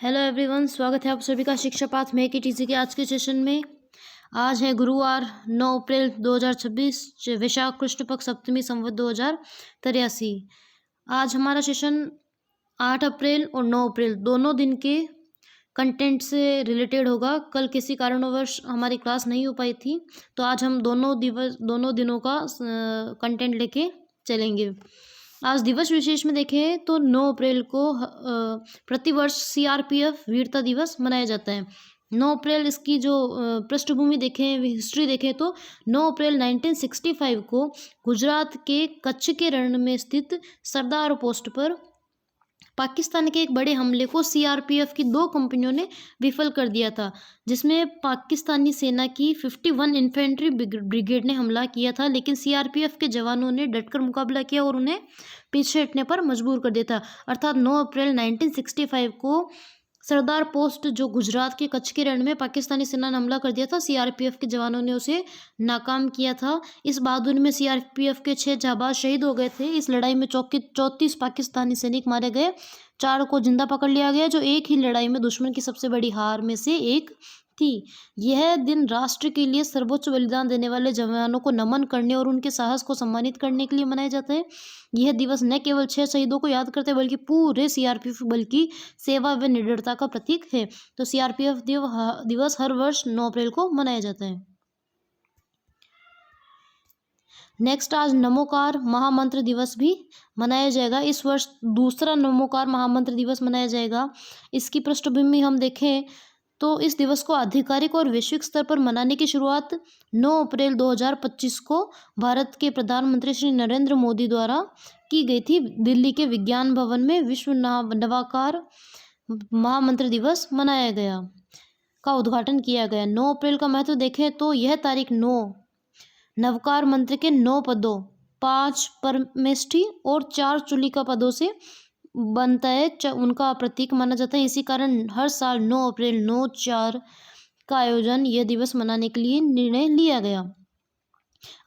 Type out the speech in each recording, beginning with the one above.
Hello everyone, स्वागत है आप सभी का शिक्षा पाठ में टीसी के आज के सेशन में। आज है गुरुवार 9 अप्रैल 2026, वैशाख कृष्ण पक्ष सप्तमी संवत 2083। आज हमारा सेशन 8 अप्रैल और 9 अप्रैल दोनों दिन के कंटेंट से रिलेटेड होगा। कल किसी कारणवश हमारी क्लास नहीं हो पाई थी, तो आज हम दोनों दिनों का कंटेंट लेके चलेंगे। आज दिवस विशेष में देखें तो 9 अप्रैल को प्रतिवर्ष सीआरपीएफ वीरता दिवस मनाया जाता है। 9 अप्रैल इसकी जो पृष्ठभूमि देखें, हिस्ट्री देखें तो 9 अप्रैल 1965 को गुजरात के कच्छ के रण में स्थित सरदार पोस्ट पर पाकिस्तान के एक बड़े हमले को सीआरपीएफ की 2 कंपनियों ने विफल कर दिया था, जिसमें पाकिस्तानी सेना की 51 इन्फेंट्री ब्रिगेड ने हमला किया था, लेकिन सीआरपीएफ के जवानों ने डटकर मुकाबला किया और उन्हें पीछे हटने पर मजबूर कर दिया था। अर्थात 9 अप्रैल 1965 को सरदार पोस्ट जो गुजरात के कच्छ के रण में पाकिस्तानी सेना ने हमला कर दिया था, सीआरपीएफ के जवानों ने उसे नाकाम किया था। इस बहादुरी में सीआरपीएफ के 6 जाबाज शहीद हो गए थे। इस लड़ाई में 34 पाकिस्तानी सैनिक मारे गए, 4 को जिंदा पकड़ लिया गया, जो एक ही लड़ाई में दुश्मन की सबसे बड़ी हार में से एक थी। यह दिन राष्ट्र के लिए सर्वोच्च बलिदान देने वाले जवानों को नमन करने और उनके साहस को सम्मानित करने के लिए मनाया जाता है। यह दिवस न केवल 6 शहीदों को याद करते बल्कि पूरे सीआरपीएफ बल की सेवा व निडरता का प्रतीक है। तो सीआरपीएफ दिवस हर वर्ष 9 अप्रैल को मनाया जाता है। नेक्स्ट, आज नमोकार महामंत्र दिवस भी मनाया जाएगा। इस वर्ष दूसरा नमोकार महामंत्र दिवस मनाया जाएगा। इसकी पृष्ठभूमि हम देखें तो इस दिवस को आधिकारिक और वैश्विक स्तर पर मनाने की शुरुआत 9 अप्रैल 2025 को भारत के प्रधानमंत्री श्री नरेंद्र मोदी द्वारा की गई थी। दिल्ली के विज्ञान भवन में विश्व नवाकार महामंत्र दिवस मनाया गया का उद्घाटन किया गया। 9 अप्रैल का महत्व देखें तो यह तारीख 9 नवकार मंत्र के 9 पदों, 5 परमेष्ठी और 4 चुलिका पदों से बनता है, उनका प्रतीक माना जाता है। इसी कारण हर साल 9 अप्रैल 9/4 का आयोजन यह दिवस मनाने के लिए निर्णय लिया गया।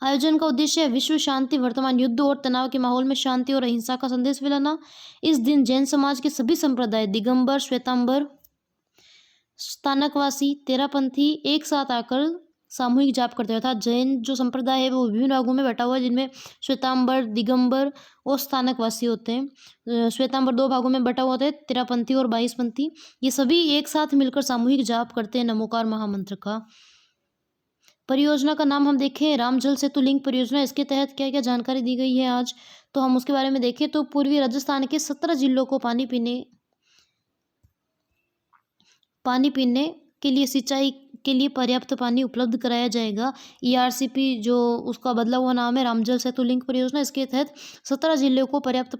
आयोजन का उद्देश्य है विश्व शांति, वर्तमान युद्ध और तनाव के माहौल में शांति और अहिंसा का संदेश फैलाना। इस दिन जैन समाज के सभी संप्रदाय, दिगंबर, श्वेतांबर, स्थानकवासी, तेरापंथी एक साथ आकर सामूहिक जाप करते हैं। अर्थात जैन जो संप्रदाय है वो विभिन्न भागों में बटा हुआ है, जिनमें श्वेतांबर, दिगंबर और स्थानकवासी होते हैं। श्वेतांबर 2 भागों में बटा हुआ होता है, तेरापंथी और 22पंथी। ये सभी एक साथ मिलकर सामूहिक जाप करते हैं नमोकार महामंत्र का। परियोजना का नाम हम देखें, राम जल सेतु लिंक परियोजना। इसके तहत क्या क्या जानकारी दी गई है आज, तो हम उसके बारे में देखें तो पूर्वी राजस्थान के 17 जिलों को पानी पीने के लिए, सिंचाई के लिए पर्याप्त पानी उपलब्ध कराया जाएगा। ERCP जो उसका बदला हुआ नाम है, राम जल सेतु लिंक परियोजना। इसके तहत 17 जिलों को पर्याप्त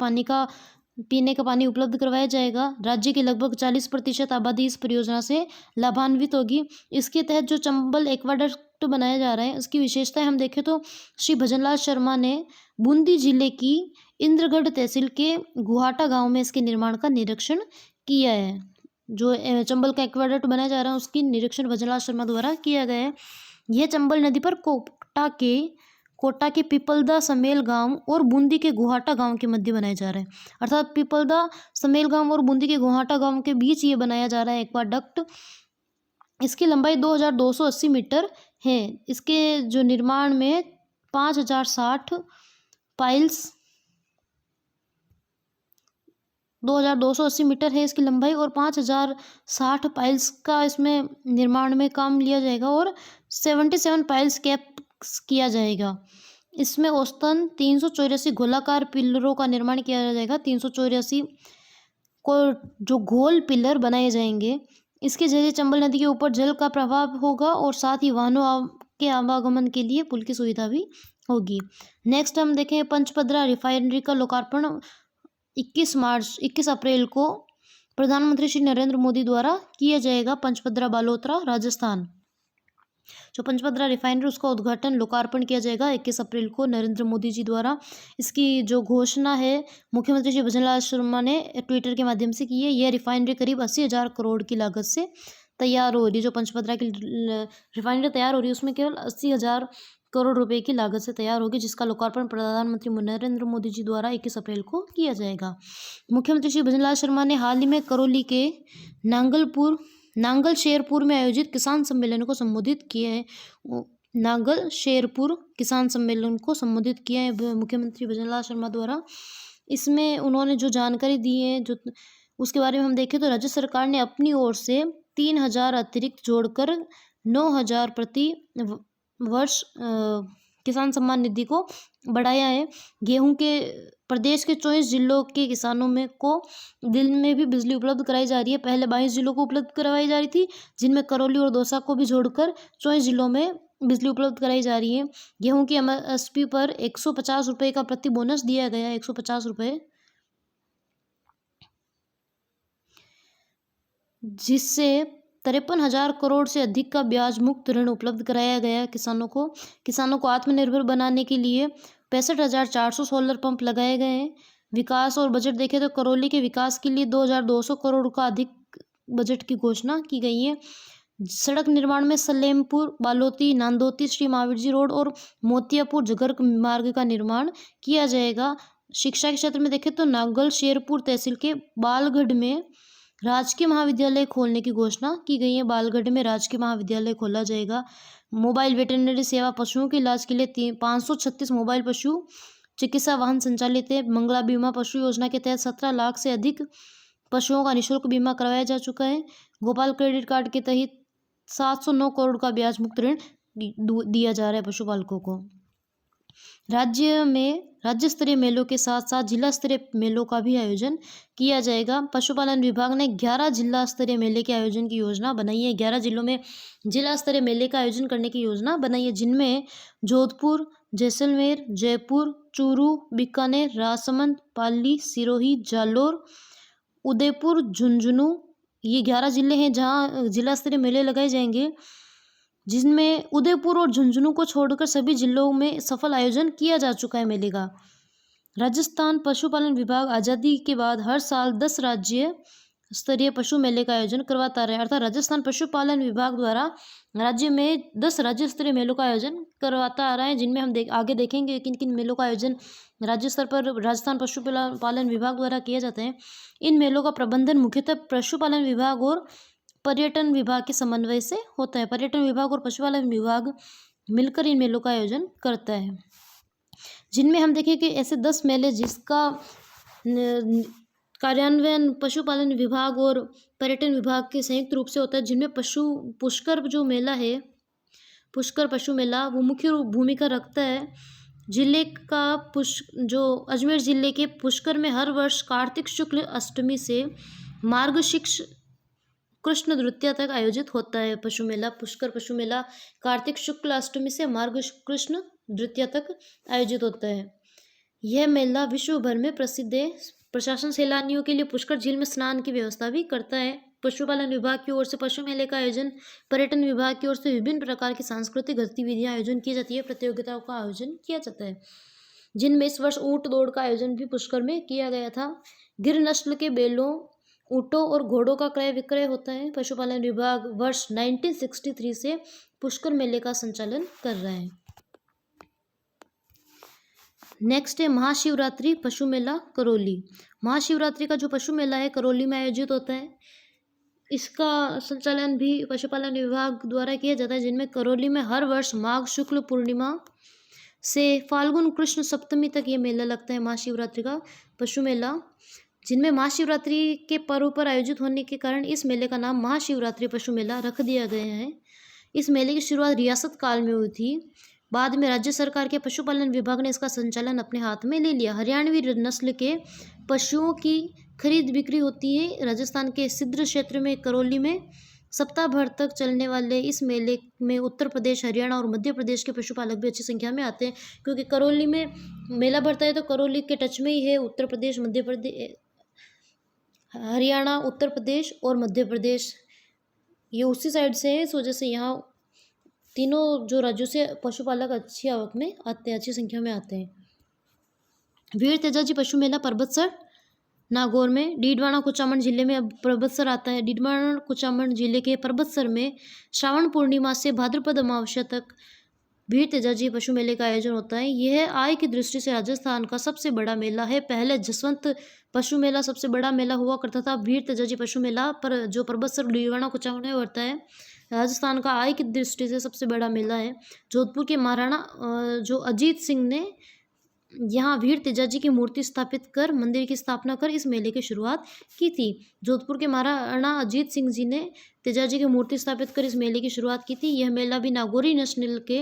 पीने का पानी उपलब्ध करवाया जाएगा। राज्य की लगभग 40% आबादी इस परियोजना से लाभान्वित होगी। इसके तहत जो चंबल एक्वाडक्ट बनाया जा रहा है, उसकी विशेषताएं हम देखें तो श्री भजनलाल शर्मा ने बूंदी जिले की इंद्रगढ़ तहसील के गुहाटा गाँव में इसके निर्माण का निरीक्षण किया है। जो चंबल का एक्वाडक्ट बनाया जा रहा है उसकी निरीक्षण भजनलाल शर्मा द्वारा किया गया है। यह चंबल नदी पर कोटा के पिपलदा समेल गांव और बूंदी के गुहाटा गांव के मध्य बनाया जा रहा है। अर्थात पिपलदा समेल गांव और बूंदी के गुहाटा गांव के बीच ये बनाया जा रहा है एक्वाडक्ट। इसकी लंबाई 2280 मीटर है। इसके जो निर्माण में 5060 पाइल्स 2280 मीटर है इसकी लंबाई और 5060 पाइल्स का इसमें निर्माण में काम लिया जाएगा और 77 पाइल्स कैप किया जाएगा। इसमें औसतन 384 गोलाकार पिलरों का निर्माण किया जाएगा। 384 को जो गोल पिलर बनाए जाएंगे। इसके जरिए चंबल नदी के ऊपर जल का प्रवाह होगा और साथ ही वाहनों के आवागमन के लिए पुल की सुविधा भी होगी। नेक्स्ट हम देखें, पंचपदरा रिफाइनरी का लोकार्पण 21 अप्रैल को प्रधानमंत्री श्री नरेंद्र मोदी द्वारा किया जाएगा। पंचपदरा बालोतरा राजस्थान जो पंचपदरा रिफाइनरी, उसका उद्घाटन लोकार्पण किया जाएगा 21 अप्रैल को नरेंद्र मोदी जी द्वारा। इसकी जो घोषणा है मुख्यमंत्री श्री भजनलाल शर्मा ने ट्विटर के माध्यम से की है। यह रिफाइनरी करीब 80,000 करोड़ की लागत से तैयार हो रही है। जो पंचपदरा की रिफाइनरी तैयार हो रही है उसमें केवल 80,000 करोड़ रुपए की लागत से तैयार होगी, जिसका लोकार्पण प्रधानमंत्री नरेंद्र मोदी जी द्वारा 21 अप्रैल को किया जाएगा। मुख्यमंत्री श्री भजनलाल शर्मा ने हाल ही में करौली के नांगल शेरपुर में आयोजित किसान सम्मेलन को संबोधित किया है। नांगल शेरपुर किसान सम्मेलन को संबोधित किया है मुख्यमंत्री भजनलाल शर्मा द्वारा। इसमें उन्होंने जो जानकारी दी है, जो उसके बारे में हम देखें तो राज्य सरकार ने अपनी ओर से 3,000 अतिरिक्त जोड़कर 9,000 प्रति वर्ष किसान सम्मान निधि को बढ़ाया है। गेहूं के प्रदेश के 24 जिलों के किसानों को दिन में भी बिजली उपलब्ध कराई जा रही है। पहले 22 जिलों को उपलब्ध करवाई जा रही थी, जिनमें करौली और दौसा को भी जोड़कर 24 जिलों में बिजली उपलब्ध कराई जा रही है। गेहूं की MSP पर 150 रुपये का प्रति बोनस दिया गया है, 150 रुपये, जिससे 53,000 करोड़ से अधिक का ब्याज मुक्त ऋण उपलब्ध कराया गया है किसानों को। किसानों को आत्मनिर्भर बनाने के लिए 65,400 सोलर पंप लगाए गए हैं। विकास और बजट देखें तो करौली के विकास के लिए 2,200 करोड़ का अधिक बजट की घोषणा की गई है। सड़क निर्माण में सलेमपुर, बालोती, नांदोती, श्री महावीर जी रोड और मोतियापुर जगर मार्ग का निर्माण किया जाएगा। शिक्षा के क्षेत्र में देखें तो नांगल शेरपुर तहसील के बालगढ़ में राजकीय महाविद्यालय खोलने की घोषणा की गई है। बालगढ़ में राजकीय महाविद्यालय खोला जाएगा। मोबाइल वेटरनरी सेवा, पशुओं के इलाज के लिए 536 मोबाइल पशु चिकित्सा वाहन संचालित है। मंगला बीमा पशु योजना के तहत 17 लाख से अधिक पशुओं का निःशुल्क बीमा करवाया जा चुका है। गोपाल क्रेडिट कार्ड के तहत 709 करोड़ का ब्याज मुक्त ऋण दिया जा रहा है पशुपालकों को। राज्य स्तरीय मेलों के साथ साथ जिला स्तरीय मेलों का भी आयोजन किया जाएगा। पशुपालन विभाग ने 11 जिला स्तरीय मेले के आयोजन की योजना बनाई है। 11 जिलों में जिला स्तरीय मेले का आयोजन करने की योजना बनाई है, जिनमें जोधपुर, जैसलमेर, जयपुर, चूरू, बीकानेर, राजसमंद, पाली, सिरोही, जालोर, उदयपुर, झुंझुनू, ये 11 जिले हैं जहाँ जिला स्तरीय मेले लगाए जाएंगे, जिनमें उदयपुर और झुंझुनू को छोड़कर सभी जिलों में सफल आयोजन किया जा चुका है मेले का। राजस्थान पशुपालन विभाग आज़ादी के बाद हर साल 10 राज्य स्तरीय पशु मेले का आयोजन करवाता रहा है। अर्थात राजस्थान पशुपालन विभाग द्वारा राज्य में 10 राज्य स्तरीय मेलों का आयोजन करवाता आ रहा है, जिनमें हम आगे देखेंगे किन किन मेलों का आयोजन राज्य स्तर पर राजस्थान पशुपालन विभाग द्वारा किए जाते हैं। इन मेलों का प्रबंधन मुख्यतः पशुपालन विभाग और पर्यटन विभाग के समन्वय से होता है। पर्यटन विभाग और पशुपालन विभाग मिलकर इन मेलों का आयोजन करता है, जिनमें हम देखें कि ऐसे 10 मेले जिसका कार्यान्वयन पशुपालन विभाग और पर्यटन विभाग के संयुक्त रूप से होता है, जिनमें पुष्कर जो मेला है, पुष्कर पशु मेला, वो मुख्य भूमिका रखता है। जिले का जो अजमेर जिले के पुष्कर में हर वर्ष कार्तिक शुक्ल अष्टमी से मार्गशीर्ष कृष्ण द्वितीया तक आयोजित होता है। पशु मेला, पुष्कर पशु मेला कार्तिक शुक्ल अष्टमी से मार्ग कृष्ण द्वितीया तक आयोजित होता है। यह मेला विश्व भर में प्रसिद्ध है। प्रशासन सैलानियों के लिए पुष्कर झील में स्नान की व्यवस्था भी करता है। पशुपालन विभाग की ओर से पशु मेले का आयोजन, पर्यटन विभाग की ओर से विभिन्न प्रकार की सांस्कृतिक गतिविधियां आयोजन की जाती है, प्रतियोगिताओं का आयोजन किया जाता है, जिनमें इस वर्ष ऊंट दौड़ का आयोजन भी पुष्कर में किया गया था। गिर नस्ल के बैलों, ऊँटों और घोड़ों का क्रय विक्रय होता है। पशुपालन विभाग वर्ष 1963 से पुष्कर मेले का संचालन कर रहा है। नेक्स्ट है महाशिवरात्रि पशु मेला करौली। महाशिवरात्रि का जो पशु मेला है करौली में आयोजित होता है। इसका संचालन भी पशुपालन विभाग द्वारा किया जाता है, जिनमें करौली में हर वर्ष माघ शुक्ल पूर्णिमा से फाल्गुन कृष्ण सप्तमी तक ये मेला लगता है, महाशिवरात्रि का पशु मेला, जिनमें महाशिवरात्रि के पर्व पर आयोजित होने के कारण इस मेले का नाम महाशिवरात्रि पशु मेला रख दिया गया है। इस मेले की शुरुआत रियासत काल में हुई थी, बाद में राज्य सरकार के पशुपालन विभाग ने इसका संचालन अपने हाथ में ले लिया। हरियाणवी नस्ल के पशुओं की खरीद बिक्री होती है। राजस्थान के सिद्र क्षेत्र में करौली में सप्ताह भर तक चलने वाले इस मेले में उत्तर प्रदेश, हरियाणा और मध्य प्रदेश के पशुपालक भी अच्छी संख्या में आते हैं, क्योंकि करौली में मेला भरता है तो करौली के टच में ही है उत्तर प्रदेश, मध्य प्रदेश, हरियाणा, उत्तर प्रदेश और मध्य प्रदेश, ये उसी साइड से है। इस वजह से यहाँ तीनों जो राज्यों से पशुपालक अच्छी आवक में आते हैं, अच्छी संख्या में आते हैं। वीर तेजाजी पशु मेला परबतसर नागौर में, डीडवाना कुचामन जिले में अब परबतसर आता है। डीडवाना कुचामन जिले के परबतसर में श्रावण पूर्णिमा से भाद्रपद अमावस्या तक वीर तेजाजी पशु मेले का आयोजन होता है। यह आय की दृष्टि से राजस्थान का सबसे बड़ा मेला है। पहले जसवंत पशु मेला सबसे बड़ा मेला हुआ करता था। वीर तेजाजी पशु मेला पर जो परबतसर डीवाना कुचामन में होता है, राजस्थान का आय की दृष्टि से सबसे बड़ा मेला है। जोधपुर के महाराणा जो अजीत सिंह ने यहाँ वीर तेजाजी की मूर्ति स्थापित कर मंदिर की स्थापना कर इस मेले की शुरुआत की थी। जोधपुर के महाराणा अजीत सिंह जी ने तेजाजी की मूर्ति स्थापित कर इस मेले की शुरुआत की थी। यह मेला भी नागौरी नस्ल के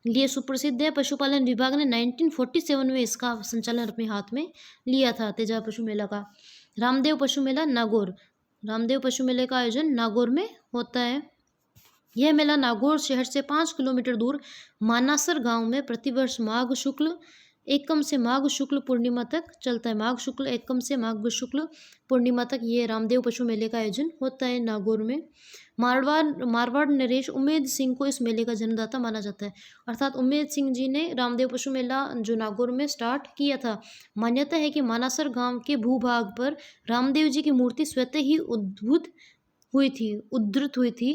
लिए सुप्रसिद्ध है। पशुपालन विभाग ने 1947 में इसका संचालन अपने हाथ में लिया था। तेजा पशु मेला का रामदेव पशु मेला नागौर। रामदेव पशु मेले का आयोजन नागौर में होता है। यह मेला नागौर शहर से 5 किलोमीटर दूर मानासर गांव में प्रतिवर्ष माघ शुक्ल एकम से माघ शुक्ल पूर्णिमा तक चलता है। माघ शुक्ल एकम से माघ शुक्ल पूर्णिमा तक ये रामदेव पशु मेले का आयोजन होता है नागौर में। मारवाड़ नरेश उम्मेद सिंह को इस मेले का जन्मदाता माना जाता है। अर्थात उम्मेद सिंह जी ने रामदेव पशु मेला जो नागौर में स्टार्ट किया था। मान्यता है कि मानासर गांव के भूभाग पर रामदेव जी की मूर्ति स्वतः ही उद्धृत हुई थी।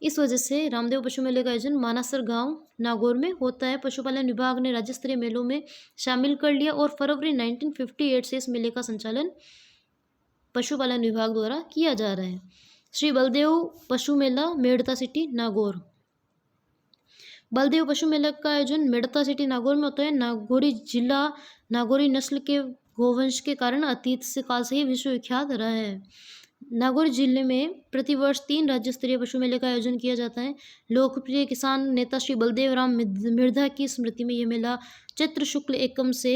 इस वजह से रामदेव पशु मेले का आयोजन मानासर गांव नागौर में होता है। पशुपालन विभाग ने राज्य स्तरीय मेलों में शामिल कर लिया और फरवरी 1958 से इस मेले का संचालन पशुपालन विभाग द्वारा किया जा रहा है। श्री बलदेव पशु मेला मेड़ता सिटी नागौर। बलदेव पशु मेला का आयोजन मेड़ता सिटी नागौर में होता है। नागौरी जिला नागौरी नस्ल के गोवंश के कारण अतीत से काल से ही विश्वविख्यात रहा है। नागौर जिले में प्रतिवर्ष 3 राज्य स्तरीय पशु मेले का आयोजन किया जाता है। लोकप्रिय किसान नेता श्री बलदेव राम मिर्धा की स्मृति में यह मेला चैत्र शुक्ल एकम से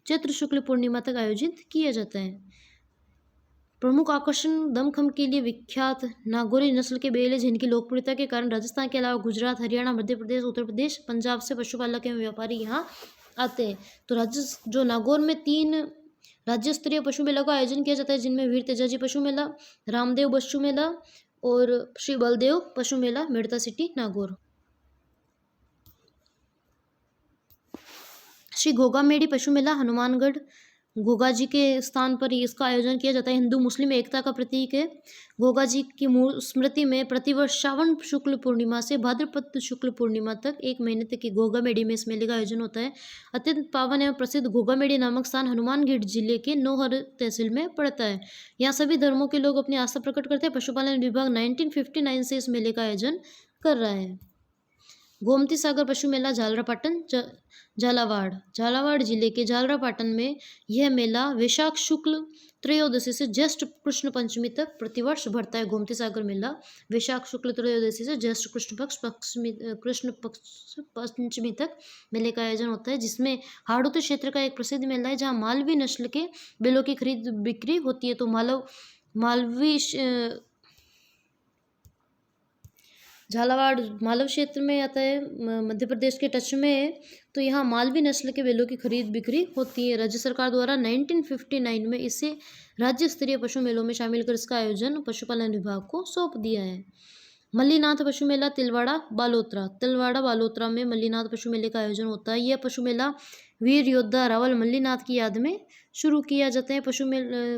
चैत्र शुक्ल पूर्णिमा तक आयोजित किया जाता है। प्रमुख आकर्षण दमखम के लिए विख्यात नागौरी नस्ल के बैल है, जिनकी लोकप्रियता के कारण राजस्थान के अलावा गुजरात, हरियाणा, मध्य प्रदेश, उत्तर प्रदेश, पंजाब से पशुपालक एवं व्यापारी यहाँ आते हैं। तो जो नागौर में 3 राज्य स्तरीय पशु मेला का आयोजन किया जाता है, जिनमें वीर तेजाजी पशु मेला, रामदेव पशु मेला और श्री बलदेव पशु मेला मेड़ता सिटी नागौर। श्री घोगामेड़ी पशु मेला हनुमानगढ़ घोगा जी के स्थान पर इसका आयोजन किया जाता है। हिंदू मुस्लिम एकता का प्रतीक है। घोगा जी की स्मृति में प्रतिवर्ष श्रावण शुक्ल पूर्णिमा से भाद्रपद शुक्ल पूर्णिमा तक 1 महीने तक की घोगामेड़ी में इस मेले का आयोजन होता है। अत्यंत पावन एवं प्रसिद्ध घोगामेड़ी नामक स्थान हनुमानगढ़ जिले के नौहर तहसील में पड़ता है। यहाँ सभी धर्मों के लोग अपनी आस्था प्रकट करते हैं। पशुपालन विभाग 1959 से इस मेले का आयोजन कर रहा है। गोमती सागर पशु मेला झालरापाटन झालावाड़ जिले के झालरापाटन में यह मेला वैशाख शुक्ल त्रयोदशी से ज्येष्ठ कृष्ण पंचमी तक प्रतिवर्ष भरता है। गोमती सागर मेला वैशाख शुक्ल त्रयोदशी से ज्येष्ठ कृष्ण पक्ष पंचमी तक मेले का आयोजन होता है, जिसमें हाड़ौती क्षेत्र का एक प्रसिद्ध मेला है, जहाँ मालवी नस्ल के बैलों की खरीद बिक्री होती है। तो मालवी झालावाड़ मालव क्षेत्र में आता है, मध्य प्रदेश के टच में है। तो यहाँ मालवी नस्ल के बैलों की खरीद बिक्री होती है। राज्य सरकार द्वारा 1959 में इसे राज्य स्तरीय पशु मेलों में शामिल कर इसका आयोजन पशुपालन विभाग को सौंप दिया है। मल्लीनाथ पशु मेला तिलवाड़ा बालोतरा में मल्लीनाथ पशु मेले का आयोजन होता है। यह पशु मेला वीर योद्धा रावल मल्लीनाथ की याद में शुरू किया जाता है।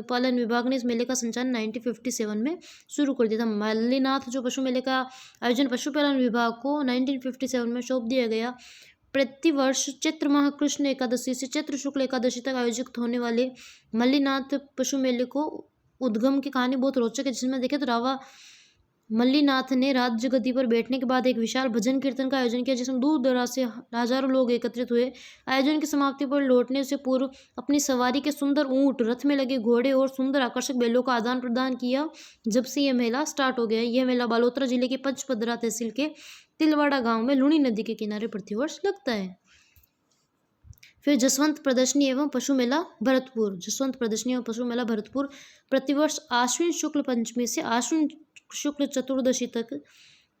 पालन विभाग ने इस मेले का संचालन 1957 में शुरू कर दिया था। मल्लीनाथ जो पशु मेले का आयोजन पशुपालन विभाग को 1957 में सौंप दिया गया। प्रतिवर्ष चैत्र माह कृष्ण एकादशी से चैत्र शुक्ल एकादशी तक आयोजित होने वाले मल्लीनाथ पशु मेले को उद्गम की कहानी बहुत रोचक है, जिसमें देखें तो रावा मल्लीनाथ ने राज्य गद्दी पर बैठने के बाद एक विशाल भजन कीर्तन का आयोजन किया, जिसमें दूर दराज से हजारों लोग एकत्रित हुए। आयोजन की समाप्ति पर लौटने से पूर्व अपनी सवारी के सुंदर ऊंट, रथ में लगे घोड़े और सुंदर आकर्षक बैलों का आदान प्रदान किया। जब से यह मेला स्टार्ट हो गया। यह मेला बालोतरा जिले के पंचपदरा तहसील के तिलवाड़ा गांव में लूणी नदी के किनारे प्रतिवर्ष लगता है। फिर जसवंत प्रदर्शनी एवं पशु मेला भरतपुर प्रतिवर्ष आश्विन शुक्ल पंचमी से आश्विन शुक्ल चतुर्दशी तक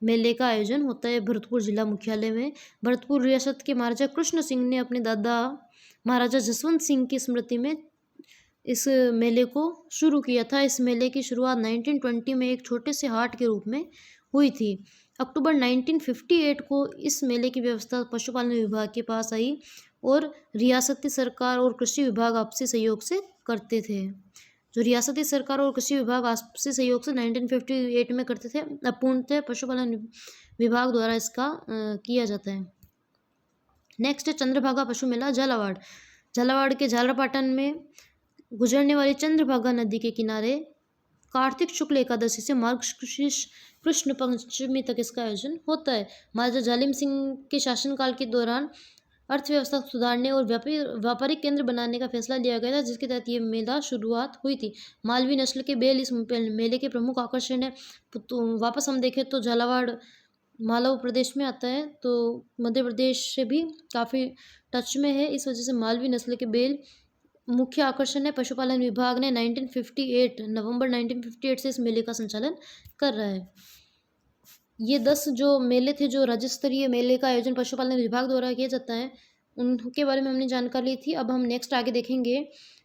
मेले का आयोजन होता है। भरतपुर जिला मुख्यालय में भरतपुर रियासत के महाराजा कृष्ण सिंह ने अपने दादा महाराजा जसवंत सिंह की स्मृति में इस मेले को शुरू किया था। इस मेले की शुरुआत 1920 में एक छोटे से हाट के रूप में हुई थी। अक्टूबर 1958 को इस मेले की व्यवस्था पशुपालन विभाग के पास आई और रियासती सरकार और कृषि विभाग आपसी सहयोग से करते थे। जो रियासती सरकार और कृषि विभाग आपसी सहयोग से 1958 में करते थे, अब पूर्णतः पशुपालन विभाग द्वारा इसका किया जाता है। नेक्स्ट है चंद्रभागा पशु मेला झालावाड़। झालावाड़ के झालरापाटन में गुजरने वाली चंद्रभागा नदी के किनारे कार्तिक शुक्ल एकादशी से मार्गशीर्ष कृष्ण पंचमी तक इसका आयोजन होता है। महाराजा जालिम सिंह के शासनकाल के दौरान अर्थव्यवस्था को सुधारने और व्यापारिक केंद्र बनाने का फैसला लिया गया था, जिसके तहत ये मेला शुरुआत हुई थी। मालवी नस्ल के बैल इस मेले के प्रमुख आकर्षण है। तो वापस हम देखें तो झालावाड़ मालवा प्रदेश में आता है, तो मध्य प्रदेश से भी काफ़ी टच में है। इस वजह से मालवी नस्ल के बैल मुख्य आकर्षण है। पशुपालन विभाग ने नवंबर 1958 से इस मेले का संचालन कर रहा है। ये 10 जो मेले थे, जो राज्य स्तरीय मेले का आयोजन पशुपालन विभाग द्वारा किया जाता है, उनके बारे में हमने जानकारी ली थी। अब हम नेक्स्ट आगे देखेंगे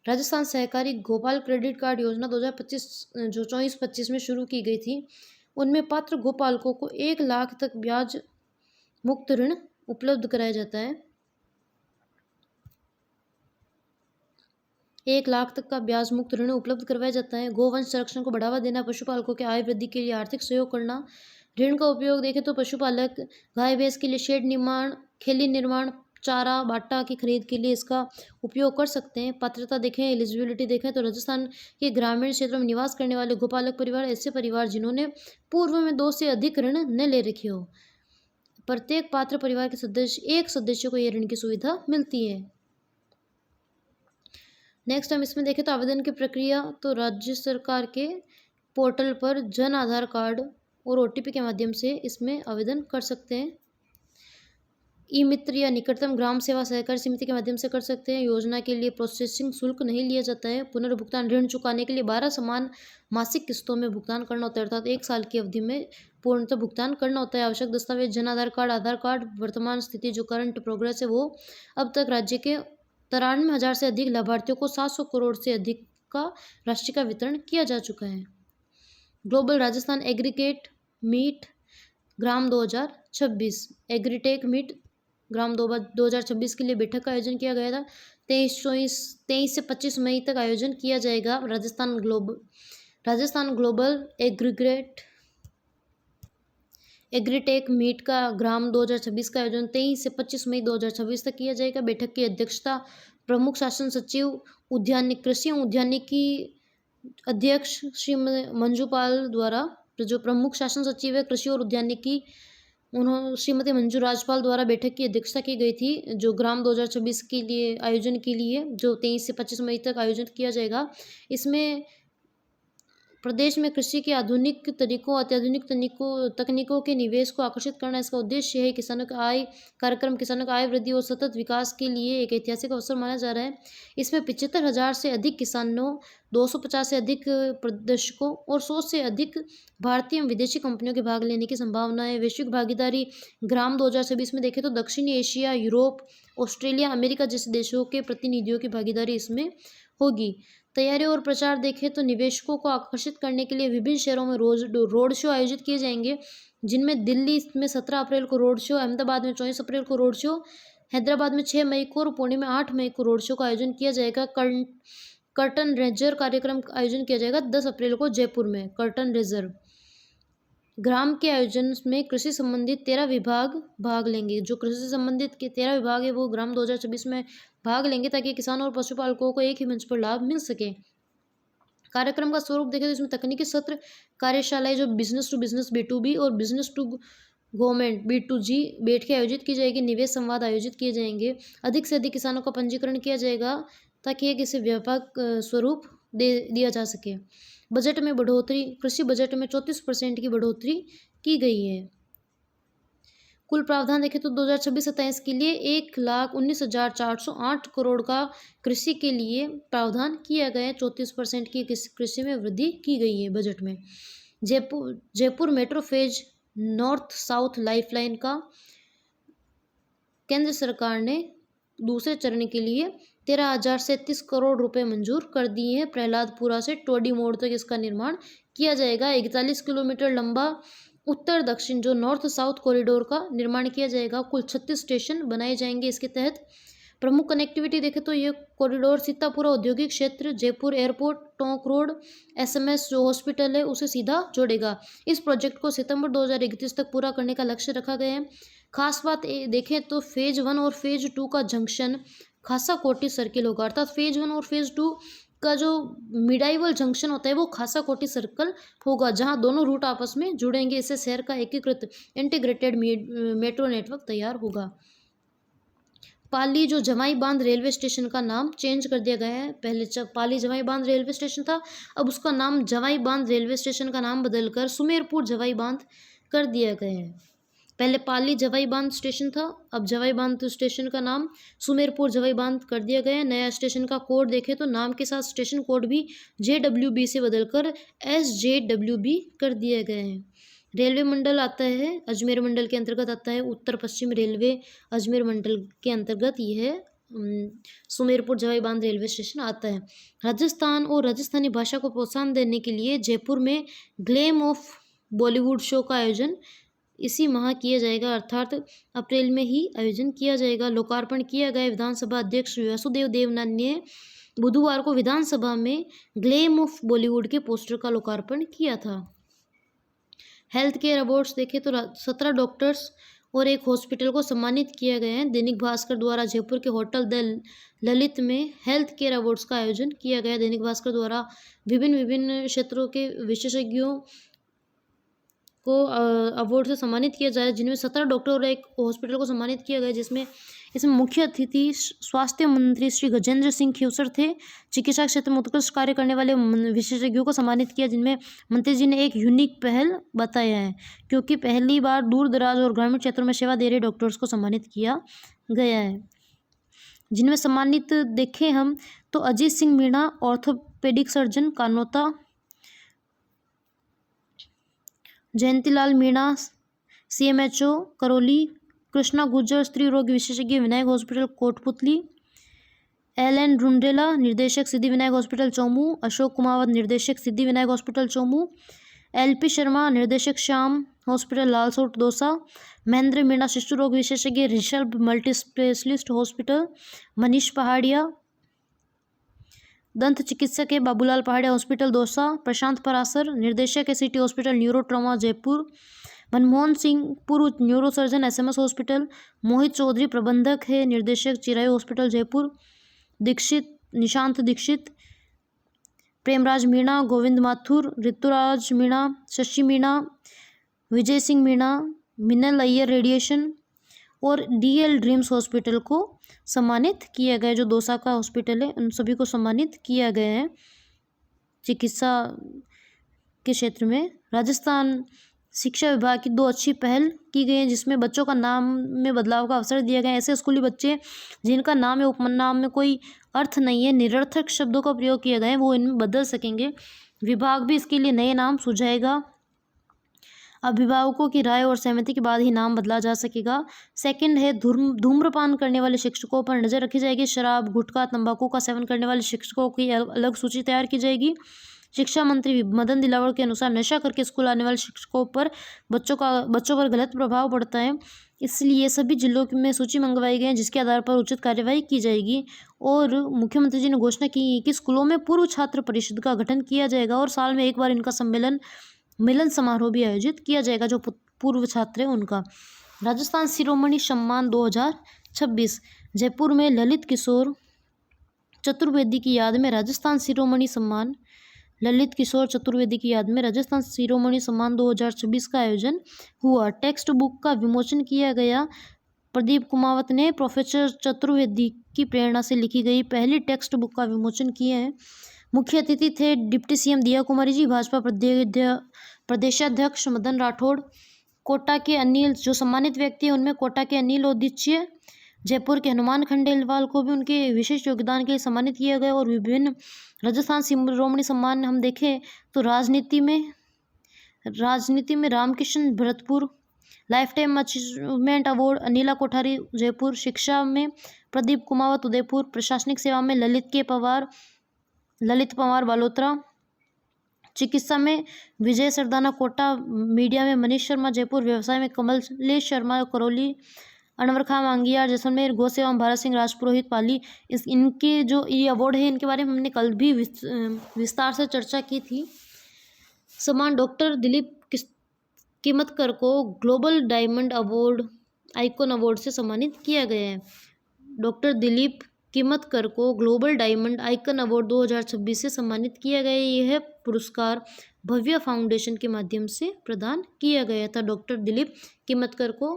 राजस्थान सहकारी गोपाल क्रेडिट कार्ड योजना 2025 जो 24-25 में शुरू की गई थी, उनमें पात्र गोपालकों को 1 लाख तक ब्याज मुक्त ऋण उपलब्ध कराया जाता है। 1 लाख तक का ब्याज मुक्त ऋण उपलब्ध करवाया जाता है। गोवंश संरक्षण को बढ़ावा देना, पशुपालकों के आय वृद्धि के लिए आर्थिक सहयोग करना। ऋण का उपयोग देखें तो पशुपालक गाय भैंस के लिए शेड निर्माण, खेली निर्माण, चारा बाटा की खरीद के लिए इसका उपयोग कर सकते हैं। पात्रता देखें, एलिजिबिलिटी देखें तो राजस्थान के ग्रामीण क्षेत्रों में निवास करने वाले गोपालक परिवार ऐसे परिवार जिन्होंने पूर्व में 2 से अधिक ऋण न ले रखे हो, प्रत्येक पात्र परिवार के एक सदस्य को यह ऋण की सुविधा मिलती है। नेक्स्ट हम इसमें देखें तो आवेदन की प्रक्रिया, तो राज्य सरकार के पोर्टल पर जन आधार कार्ड और OTP के माध्यम से इसमें आवेदन कर सकते हैं। ई मित्र या निकटतम ग्राम सेवा सहकारी समिति के माध्यम से कर सकते हैं। योजना के लिए प्रोसेसिंग शुल्क नहीं लिया जाता है। पुनर्भुगतान ऋण चुकाने के लिए 12 समान मासिक किस्तों में भुगतान करना होता है, अर्थात 1 साल की अवधि में पूर्णतः भुगतान करना होता है। आवश्यक दस्तावेज जन आधार कार्ड, वर्तमान स्थिति जो करंट प्रोग्रेस है वो। अब तक राज्य के 93,000 से अधिक लाभार्थियों को 700 करोड़ से अधिक का राशि का वितरण किया जा चुका है। ग्लोबल राजस्थान एग्रीटेक मीट ग्राम 2026 एग्रीटेक मीट ग्राम 2026 के लिए बैठक का आयोजन किया गया था। 23 से 25 मई तक आयोजन किया जाएगा। राजस्थान ग्लोबल एग्रीटेक मीट का ग्राम 2026 का आयोजन 23 से 25 मई 2026 तक किया जाएगा। बैठक की अध्यक्षता प्रमुख शासन सचिव कृषि एवं उद्यानिकी अध्यक्ष श्री मंजू पाल द्वारा, जो प्रमुख शासन सचिव है कृषि और उद्यानिकी, श्रीमती मंजू राजपाल द्वारा बैठक की अध्यक्षता की गई थी, जो ग्राम 2026 के लिए आयोजन के लिए जो 23 से 25 मई तक आयोजित किया जाएगा। इसमें प्रदेश में कृषि के अत्याधुनिक तकनीकों के निवेश को आकर्षित करना इसका उद्देश्य है। किसानों का आय वृद्धि और सतत विकास के लिए एक ऐतिहासिक अवसर माना जा रहा है। इसमें 75,000 से अधिक किसानों, 250 से अधिक प्रदर्शकों और 100 से अधिक भारतीय एवं विदेशी कंपनियों के भाग लेने की संभावना है। वैश्विक भागीदारी ग्राम 2026 में देखें तो दक्षिणी एशिया, यूरोप, ऑस्ट्रेलिया, अमेरिका जैसे देशों के प्रतिनिधियों की भागीदारी इसमें होगी। तैयारी और प्रचार देखें तो निवेशकों को आकर्षित करने के लिए विभिन्न शहरों में रोड शो आयोजित किए जाएंगे, जिनमें दिल्ली में 17 अप्रैल को रोड शो, अहमदाबाद में 24 अप्रैल को रोड शो, हैदराबाद में 6 मई को और पुणे में 8 मई को रोड शो का आयोजन किया जाएगा। कर्टन रेजर कार्यक्रम का आयोजन किया जाएगा 10 अप्रैल को जयपुर में। कर्टन रेजर ग्राम के आयोजन में कृषि संबंधित 13 विभाग भाग लेंगे। जो कृषि संबंधित के 13 विभाग है वो ग्राम 2026 में भाग लेंगे, ताकि किसानों और पशुपालकों को एक ही मंच पर लाभ मिल सके। कार्यक्रम का स्वरूप देखें तो इसमें तकनीकी सत्र, कार्यशालाएं जो बिजनेस टू बिजनेस B2B और बिजनेस टू गवर्नमेंट B2G बैठ के आयोजित की जाएगी। निवेश संवाद आयोजित किए जाएंगे। अधिक से अधिक किसानों का पंजीकरण किया जाएगा, ताकि एक इसे व्यापक स्वरूप दिया जा सके। बजट में बढ़ोतरी, कृषि बजट में 34% की बढ़ोतरी की गई है। कुल प्रावधान देखें तो 2026-27 के लिए 1,19,408 करोड़ का कृषि के लिए प्रावधान किया गया है। 34% की कृषि में वृद्धि की गई है बजट में। Jaipur metro phase north south lifeline का केंद्र सरकार ने दूसरे चरण के लिए 13,037 करोड़ रुपए मंजूर कर दिए हैं। प्रहलादपुरा से टोडी मोड़ तक इसका निर्माण किया जाएगा। 41 किलोमीटर लंबा उत्तर दक्षिण जो नॉर्थ साउथ कॉरिडोर का निर्माण किया जाएगा। कुल 36 स्टेशन बनाए जाएंगे इसके तहत। प्रमुख कनेक्टिविटी देखें तो ये कॉरिडोर सीतापुरा औद्योगिक क्षेत्र, Jaipur airport, Tonk road, SMS जो हॉस्पिटल है उसे सीधा जोड़ेगा। इस प्रोजेक्ट को सितंबर 2031 तक पूरा करने का लक्ष्य रखा गया है। खास बात देखें तो फेज 1 और फेज 2 का जंक्शन खासा कोटी सर्किल होगा, अर्थात फेज 1 और फेज 2 का जो मिडाइवल जंक्शन होता है वो खासा कोटी सर्कल होगा, जहां दोनों रूट आपस में जुड़ेंगे। इससे शहर का एकीकृत इंटीग्रेटेड मेट्रो नेटवर्क तैयार होगा। पाली जो जवाई बांध रेलवे स्टेशन का नाम चेंज कर दिया गया है। पहले पाली जवाई बांध रेलवे स्टेशन था, अब उसका नाम जवाई बांध रेलवे स्टेशन का नाम बदलकर सुमेरपुर जवाई बांध कर दिया गया है। पहले पाली जवाई बांध स्टेशन था, अब जवाई बांध स्टेशन का नाम सुमेरपुर जवाई बांध कर दिया गया है। नया स्टेशन का कोड देखें तो नाम के साथ स्टेशन कोड भी JWB से बदलकर SJWB कर दिया गया है। रेलवे मंडल आता है, अजमेर मंडल के अंतर्गत आता है। उत्तर पश्चिम रेलवे अजमेर मंडल के अंतर्गत यह सुमेरपुर जवाई बांध रेलवे स्टेशन आता है। राजस्थान और राजस्थानी भाषा को प्रोत्साहन देने के लिए जयपुर में ग्लैम ऑफ बॉलीवुड शो का आयोजन इसी माह किया जाएगा, अर्थात अप्रैल में ही आयोजन किया जाएगा। लोकार्पण किया गया। विधानसभा अध्यक्ष वासुदेव देवनानी ने बुधवार को विधानसभा में ग्लैम ऑफ बॉलीवुड के पोस्टर का लोकार्पण किया था। हेल्थ केयर अवार्ड्स देखें तो 17 डॉक्टर्स और एक हॉस्पिटल को सम्मानित किया गया है। दैनिक भास्कर द्वारा जयपुर के होटल द ललित में हेल्थ केयर अवार्ड्स का आयोजन किया गया। दैनिक भास्कर द्वारा विभिन्न क्षेत्रों के विशेषज्ञों को अवार्ड से सम्मानित किया जा रहा है, जिनमें 17 डॉक्टर और एक हॉस्पिटल को सम्मानित किया गया, जिसमें इसमें मुख्य अतिथि स्वास्थ्य मंत्री श्री गजेंद्र सिंह खीवसर थे। चिकित्सा क्षेत्र में उत्कृष्ट कार्य करने वाले विशेषज्ञों को सम्मानित किया, जिनमें मंत्री जी ने एक यूनिक पहल बताया है, क्योंकि पहली बार दूर दराज और ग्रामीण क्षेत्रों में सेवा दे रहे डॉक्टर्स को सम्मानित किया गया है। जिनमें सम्मानित देखें हम तो Ajit Singh Meena orthopaedic surgeon Kanota, Jayantilal Meena CMHO Karauli, Krishna Gurjar स्त्री रोग विशेषज्ञ विनायक हॉस्पिटल कोटपुतली, LN रुंडेला निर्देशक सिद्धि विनायक हॉस्पिटल चौमू, अशोक कुमावत निर्देशक सिद्धि विनायक हॉस्पिटल चौमू, LP शर्मा निर्देशक श्याम हॉस्पिटल लालसोट दौसा, महेंद्र मीणा शिशु रोग विशेषज्ञ Rishabh multi specialist hospital, Manish Pahadia दंत चिकित्सक है बाबूलाल पहाड़िया हॉस्पिटल दौसा, प्रशांत परासर निर्देशक है city hospital neuro trauma Jaipur, Manmohan Singh पूर्व न्यूरो सर्जन SMS हॉस्पिटल, मोहित चौधरी प्रबंधक है निर्देशक चिरायु हॉस्पिटल जयपुर, दीक्षित निशांत दीक्षित, प्रेमराज मीणा, गोविंद माथुर, ऋतुराज मीणा, शशि मीणा, विजय सिंह मीणा, मिनल अय्यर रेडिएशन और DL ड्रीम्स हॉस्पिटल को सम्मानित किया गया। जो दौसा का हॉस्पिटल है उन सभी को सम्मानित किया गया है चिकित्सा के क्षेत्र में। राजस्थान शिक्षा विभाग की 2 अच्छी पहल की गई है, जिसमें बच्चों का नाम में बदलाव का अवसर दिया गया है। ऐसे स्कूली बच्चे जिनका नाम या उपनाम में कोई अर्थ नहीं है, निरर्थक शब्दों का प्रयोग किया गया है, वो इनमें बदल सकेंगे। विभाग भी इसके लिए नए नाम सुझाएगा। अभिभावकों की राय और सहमति के बाद ही नाम बदला जा सकेगा। सेकंड है धूम्रपान करने वाले शिक्षकों पर नज़र रखी जाएगी। शराब गुटखा तंबाकू का सेवन करने वाले शिक्षकों की अलग सूची तैयार की जाएगी। शिक्षा मंत्री मदन दिलावर के अनुसार नशा करके स्कूल आने वाले शिक्षकों पर बच्चों पर गलत प्रभाव पड़ता है, इसलिए सभी जिलों में सूची मंगवाई गई है, जिसके आधार पर उचित कार्यवाही की जाएगी। और मुख्यमंत्री जी ने घोषणा की कि स्कूलों में पूर्व छात्र परिषद का गठन किया जाएगा और साल में एक बार इनका मिलन समारोह भी आयोजित किया जाएगा, जो पूर्व छात्र हैं उनका। राजस्थान शिरोमणि सम्मान 2026 जयपुर में ललित किशोर चतुर्वेदी की याद में राजस्थान शिरोमणि सम्मान ललित किशोर चतुर्वेदी की याद में राजस्थान शिरोमणि सम्मान 2026 का आयोजन हुआ। टेक्स्ट बुक का विमोचन किया गया। प्रदीप कुमावत ने प्रोफेसर चतुर्वेदी की प्रेरणा से लिखी गई पहली टेक्स्ट बुक का विमोचन किया है। मुख्य अतिथि थे डिप्टी CM दिया कुमारी जी, भाजपा प्रदेशाध्यक्ष मदन राठौड़, कोटा के अनिल, जो सम्मानित व्यक्ति हैं उनमें कोटा के अनिल औदिच्य, जयपुर के हनुमान खंडेलवाल को भी उनके विशेष योगदान के लिए सम्मानित किया गया। और विभिन्न राजस्थान शिरोमणि सम्मान हम देखें तो राजनीति में Ramkishan Bharatpur, life time achievement award Anila Kothari Jaipur, शिक्षा में प्रदीप कुमावत उदयपुर, प्रशासनिक सेवा में ललित पवार बालोतरा, चिकित्सा में विजय सरदाना कोटा, मीडिया में मनीष शर्मा जयपुर, व्यवसाय में कमलेश शर्मा करौली, अनवर खां मांगियार जैसलमेर, गौसे एवं भारत सिंह राजपुरोहित पाली। इनके जो ये अवार्ड है इनके बारे में हमने कल भी विस्तार से चर्चा की थी। सम्मान डॉक्टर दिलीप किमतकर को global diamond award icon award से सम्मानित किया गया है। डॉक्टर दिलीप किमतकर को ग्लोबल डायमंड आइकन अवार्ड 2026 से सम्मानित किया गया। यह पुरस्कार भव्य फाउंडेशन के माध्यम से प्रदान किया गया था। डॉक्टर दिलीप किमतकर को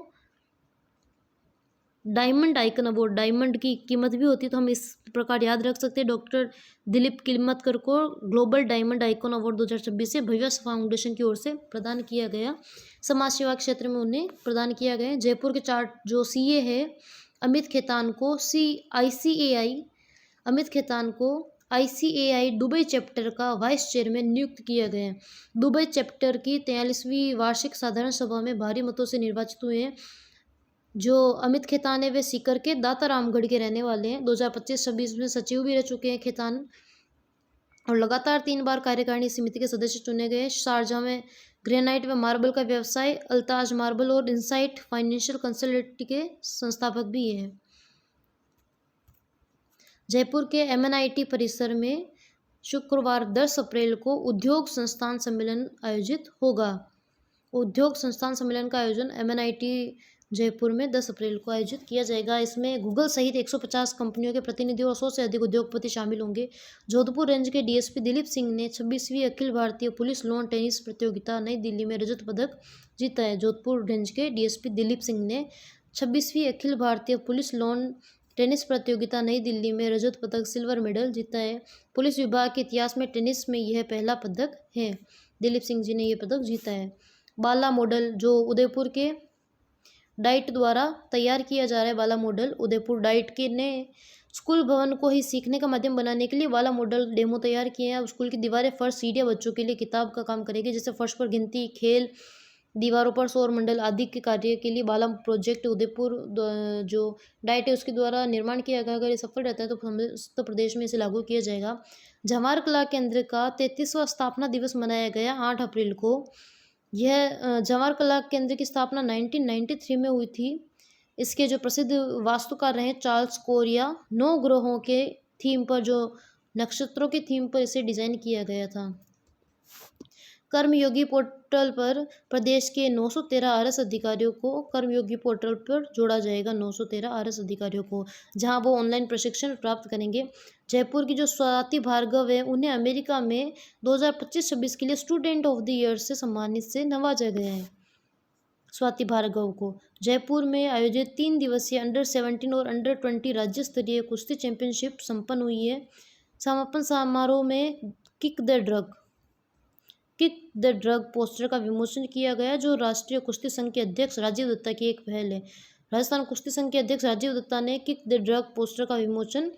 डायमंड आइकन अवार्ड, डायमंड की कीमत भी होती है तो हम इस प्रकार याद रख सकते हैं। डॉक्टर दिलीप किमतकर को ग्लोबल डायमंड आइकन अवार्ड 2026 से भव्य फाउंडेशन की ओर से प्रदान किया गया। समाज सेवा क्षेत्र में उन्हें प्रदान किया गया। जयपुर के चार्ट जो सीए है अमित खेतान को ICAI दुबई चैप्टर का वाइस चेयरमैन नियुक्त किया गया है। दुबई चैप्टर की 43वीं वार्षिक साधारण सभा में भारी मतों से निर्वाचित हुए हैं। जो अमित खेतान है वे सीकर के दाता रामगढ़ के रहने वाले हैं। 2025-26 में सचिव भी रह चुके हैं खेतान और लगातार 3 बार कार्यकारिणी समिति के सदस्य चुने गए। शारजाह में ग्रेनाइट व मार्बल का व्यवसाय, अल्ताज मार्बल और इनसाइट फाइनेंशियल कंसल्टेंसी के संस्थापक भी हैं। जयपुर के MNIT परिसर में शुक्रवार 10 अप्रैल को उद्योग संस्थान सम्मेलन आयोजित होगा। उद्योग संस्थान सम्मेलन का आयोजन MNIT जयपुर में 10 अप्रैल को आयोजित किया जाएगा। इसमें गूगल सहित 150 कंपनियों के प्रतिनिधि और 100 से अधिक उद्योगपति शामिल होंगे। जोधपुर रेंज के DSP दिलीप सिंह ने 26वीं Akhil Bharatiya police lawn tennis प्रतियोगिता नई दिल्ली में रजत पदक जीता है। जोधपुर रेंज के DSP दिलीप सिंह ने 26वीं Akhil Bharatiya police lawn tennis प्रतियोगिता नई दिल्ली में रजत पदक सिल्वर मेडल जीता है। पुलिस विभाग के इतिहास में टेनिस में यह पहला पदक है। दिलीप सिंह जी ने यह पदक जीता है। बाला मॉडल जो उदयपुर के डाइट द्वारा तैयार किया जा रहा है। बाला मॉडल उदयपुर डाइट के ने स्कूल भवन को ही सीखने का माध्यम बनाने के लिए बाला मॉडल डेमो तैयार किए हैं। अब स्कूल की दीवारें, फर्श, सीढ़ियाँ बच्चों के लिए किताब का काम करेगी, जैसे फर्श पर गिनती, खेल, दीवारों पर सौर मंडल आदि के कार्य के लिए बाला प्रोजेक्ट उदयपुर जो डाइट है उसके द्वारा निर्माण किया गया। अगर ये सफल रहता है तो उत्तर प्रदेश में इसे लागू किया जाएगा। जवाहर कला केंद्र का 33वां स्थापना दिवस मनाया गया 8 अप्रैल को। यह जवाहर कला केंद्र की स्थापना 1993 में हुई थी। इसके जो प्रसिद्ध वास्तुकार रहे चार्ल्स कोरिया, 9 ग्रहों के थीम पर, जो नक्षत्रों की थीम पर इसे डिज़ाइन किया गया था। कर्मयोगी पोर्टल पर प्रदेश के 913 आरएस अधिकारियों को कर्मयोगी पोर्टल पर जोड़ा जाएगा। 913 आरएस अधिकारियों को, जहां वो ऑनलाइन प्रशिक्षण प्राप्त करेंगे। जयपुर की जो स्वाति भार्गव है उन्हें अमेरिका में 2025-26 के लिए स्टूडेंट ऑफ द ईयर से सम्मानित से नवाजा गया है। स्वाति भार्गव को जयपुर में आयोजित 3 दिवसीय अंडर-17 और अंडर-20 राज्य स्तरीय कुश्ती चैंपियनशिप संपन्न हुई है। समापन समारोह में किक द ड्रग पोस्टर का विमोचन किया गया, जो राष्ट्रीय कुश्ती संघ के अध्यक्ष राजीव दत्ता की एक पहल है। राजस्थान कुश्ती संघ के अध्यक्ष राजीव दत्ता ने किक द ड्रग पोस्टर का विमोचन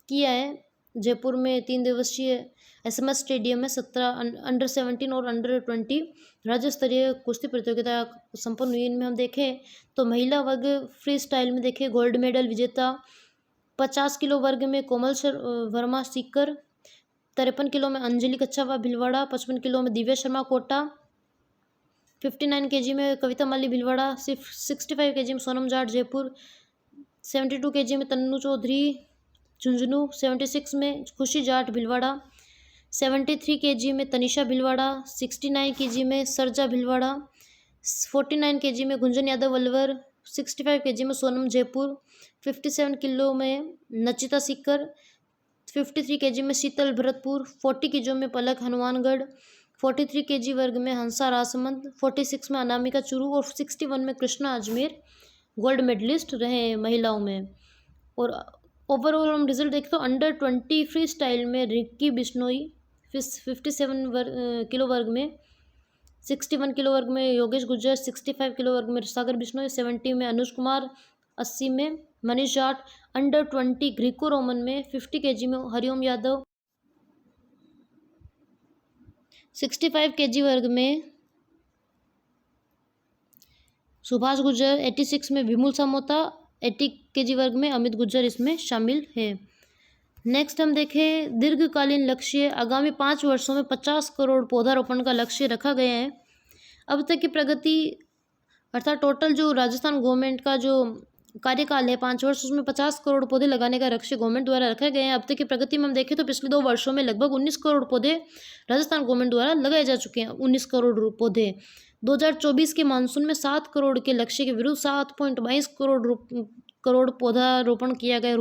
किया है। जयपुर में 3 दिवसीय SMS स्टेडियम में 17 अंडर-17 और अंडर-20 राज्य स्तरीय कुश्ती प्रतियोगिता संपन्न हुई। इनमें हम देखें तो महिला वर्ग फ्री स्टाइल में देखें गोल्ड मेडल विजेता 50 किलो वर्ग में कोमल वर्मा सीकर, 53 किलो में अंजलि कच्छावा भिलवाड़ा, 55 किलो में दिव्या शर्मा कोटा, 59 kg में कविता माली भिलवाड़ा, 65 kg में सोनम जाट जयपुर, 72 kg में तन्नू चौधरी झुंझुनू, 76 में खुशी जाट भिलवाड़ा, 73 kg में तनिषा भिलवाड़ा, 69 kg में सरजा भिलवाड़ा, 49 kg में गुंजन यादव अलवर, 65 kg में सोनम जयपुर, 57 किलो में नचिता सीकर, 53 kg में शीतल भरतपुर, 40 kg में पलक हनुमानगढ़, 43 kg वर्ग में हंसा राजसमंद, 46 में अनामिका चुरू और 61 में कृष्णा अजमेर गोल्ड मेडलिस्ट रहे महिलाओं में। और ओवरऑल हम रिजल्ट देखें तो अंडर-20 फ्री स्टाइल में रिक्की बिश्नोई 57 किलो वर्ग में, 61 किलो वर्ग में योगेश गुज्जर, 65 किलो वर्ग में सागर बिश्नोई, 70 में अनुज कुमार, 80 में मनीष जाट, अंडर-20 ग्रीको रोमन में 50 kg में हरिओम यादव, 65 kg वर्ग में सुभाष गुज्जर, 86 में विमल सामोता, 80 kg वर्ग में अमित गुज्जर इसमें शामिल है। नेक्स्ट हम देखें दीर्घकालीन लक्ष्य। आगामी 5 वर्षों में 50 करोड़ पौधारोपण का लक्ष्य रखा गया है। अब तक की प्रगति अर्थात टोटल जो राजस्थान गवर्नमेंट का जो कार्यकाल है 5 वर्ष, उसमें 50 करोड़ पौधे लगाने का लक्ष्य गवर्नमेंट द्वारा रखे गए हैं। अब तक की प्रगति में हम देखें तो पिछले 2 वर्षों में लगभग 19 करोड़ पौधे राजस्थान गवर्नमेंट द्वारा लगाए जा चुके हैं। 19 करोड़ पौधे 2024 के मानसून में 7 करोड़ के लक्ष्य के विरुद्ध 7.22 करोड़ पौधारोपण किया गया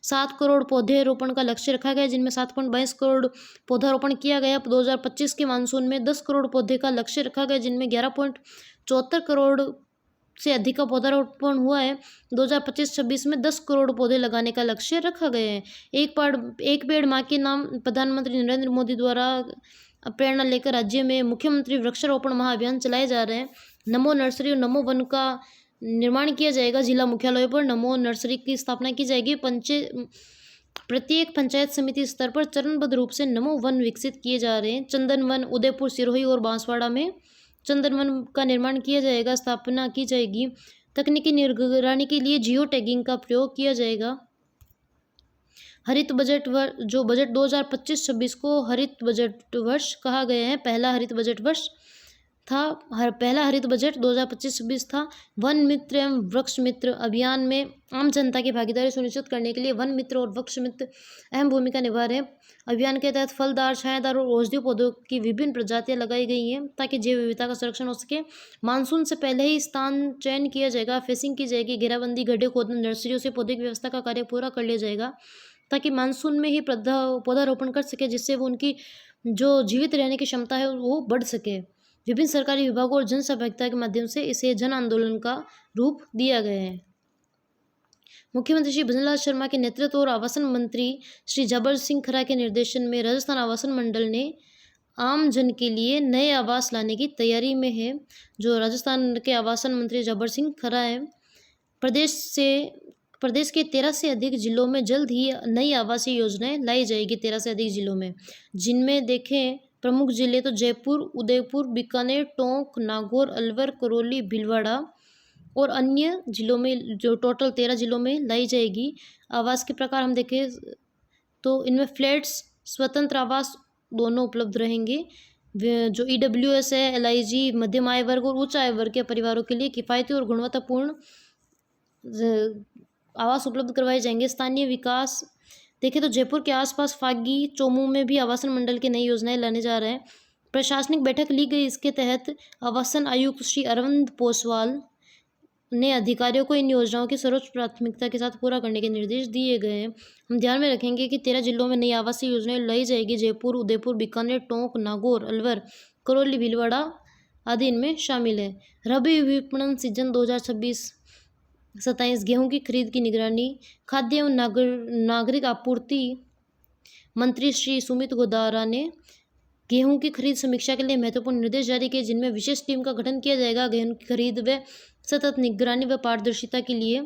7 करोड़ पौधे रोपण का लक्ष्य रखा गया, जिनमें 7.22 करोड़ पौधारोपण किया गया। 2025 के मानसून में 10 करोड़ पौधे का लक्ष्य रखा गया, जिनमें 11.74 करोड़ से अधिक का पौधारोपण हुआ है। 2025-26 में 10 करोड़ पौधे लगाने का लक्ष्य रखा गया है। एक पेड़ माँ के नाम प्रधानमंत्री नरेंद्र मोदी द्वारा प्रेरणा लेकर राज्य में मुख्यमंत्री वृक्षारोपण महाअभियान चलाए जा रहे हैं। नमो नर्सरी और नमो वन का निर्माण किया जाएगा। जिला मुख्यालयों पर नमो नर्सरी की स्थापना की जाएगी। प्रत्येक पंचायत समिति स्तर पर चरणबद्ध रूप से नमो वन विकसित किए जा रहे हैं। चंदन वन उदयपुर, सिरोही और बांसवाड़ा में चंदन वन का निर्माण किया जाएगा, स्थापना की जाएगी। तकनीकी निगरानी के लिए जियो टैगिंग का प्रयोग किया जाएगा। हरित बजट जो बजट 2025-26 को हरित बजट वर्ष कहा गया है। पहला हरित बजट वर्ष था। पहला हरित बजट 2025-26 था। वन मित्र एवं वृक्ष मित्र अभियान में आम जनता की भागीदारी सुनिश्चित करने के लिए वन मित्र और वृक्ष मित्र अहम भूमिका निभा रहे हैं। अभियान के तहत फलदार, छायादार और औषधीय पौधों की विभिन्न प्रजातियां लगाई गई हैं ताकि जैव विविधता का संरक्षण हो सके। मानसून से पहले ही स्थान चयन किया जाएगा, फेसिंग की जाएगी, घेराबंदी, गड्ढे खोदना, नर्सरियों से पौधे की व्यवस्था का कार्य पूरा कर लिया जाएगा ताकि मानसून में ही पौधारोपण कर सके, जिससे वो उनकी जो जीवित रहने की क्षमता है वो बढ़ सके। विभिन्न सरकारी विभागों और जन सहभागिता के माध्यम से इसे जन आंदोलन का रूप दिया गया है। मुख्यमंत्री श्री भजनलाल शर्मा के नेतृत्व और आवासन मंत्री श्री जबर सिंह खरा के निर्देशन में राजस्थान आवासन मंडल ने आम जन के लिए नए आवास लाने की तैयारी में है। जो राजस्थान के आवासन मंत्री जबर सिंह खरा है, प्रदेश के 13 से अधिक जिलों में जल्द ही नई आवासीय योजनाएं लाई जाएगी। 13 से अधिक जिलों में, जिनमें देखें प्रमुख जिले तो जयपुर, उदयपुर, बीकानेर, टोंक, नागौर, अलवर, करौली, भीलवाड़ा और अन्य जिलों में, जो टोटल 13 जिलों में लाई जाएगी। आवास के प्रकार हम देखें तो इनमें फ्लैट्स, स्वतंत्र आवास दोनों उपलब्ध रहेंगे। जो EWS है, LIG, मध्यम आय वर्ग और उच्च आय वर्ग के परिवारों के लिए किफ़ायती और गुणवत्तापूर्ण आवास उपलब्ध करवाए जाएंगे। स्थानीय विकास देखें तो जयपुर के आसपास फागी, चोमू में भी आवासन मंडल की नई योजनाएं लाने जा रहे हैं। प्रशासनिक बैठक ली गई। इसके तहत आवासन आयुक्त श्री अरविंद पोसवाल ने अधिकारियों को इन योजनाओं की सर्वोच्च प्राथमिकता के साथ पूरा करने के निर्देश दिए गए हैं। हम ध्यान में रखेंगे कि 13 जिलों में नई आवासीय योजनाएं लाई जाएगी। जयपुर, उदयपुर, बीकानेर, टोंक, नागौर, अलवर, करौली, भीलवाड़ा आदि इनमें शामिल है। रबी विपणन सीजन 2026-27 गेहूं की खरीद की निगरानी। खाद्य एवं नागरिक आपूर्ति मंत्री श्री सुमित गोदारा ने गेहूं की खरीद समीक्षा के लिए महत्वपूर्ण निर्देश जारी किए, जिनमें विशेष टीम का गठन किया जाएगा। गेहूं की खरीद व सतत निगरानी व पारदर्शिता के लिए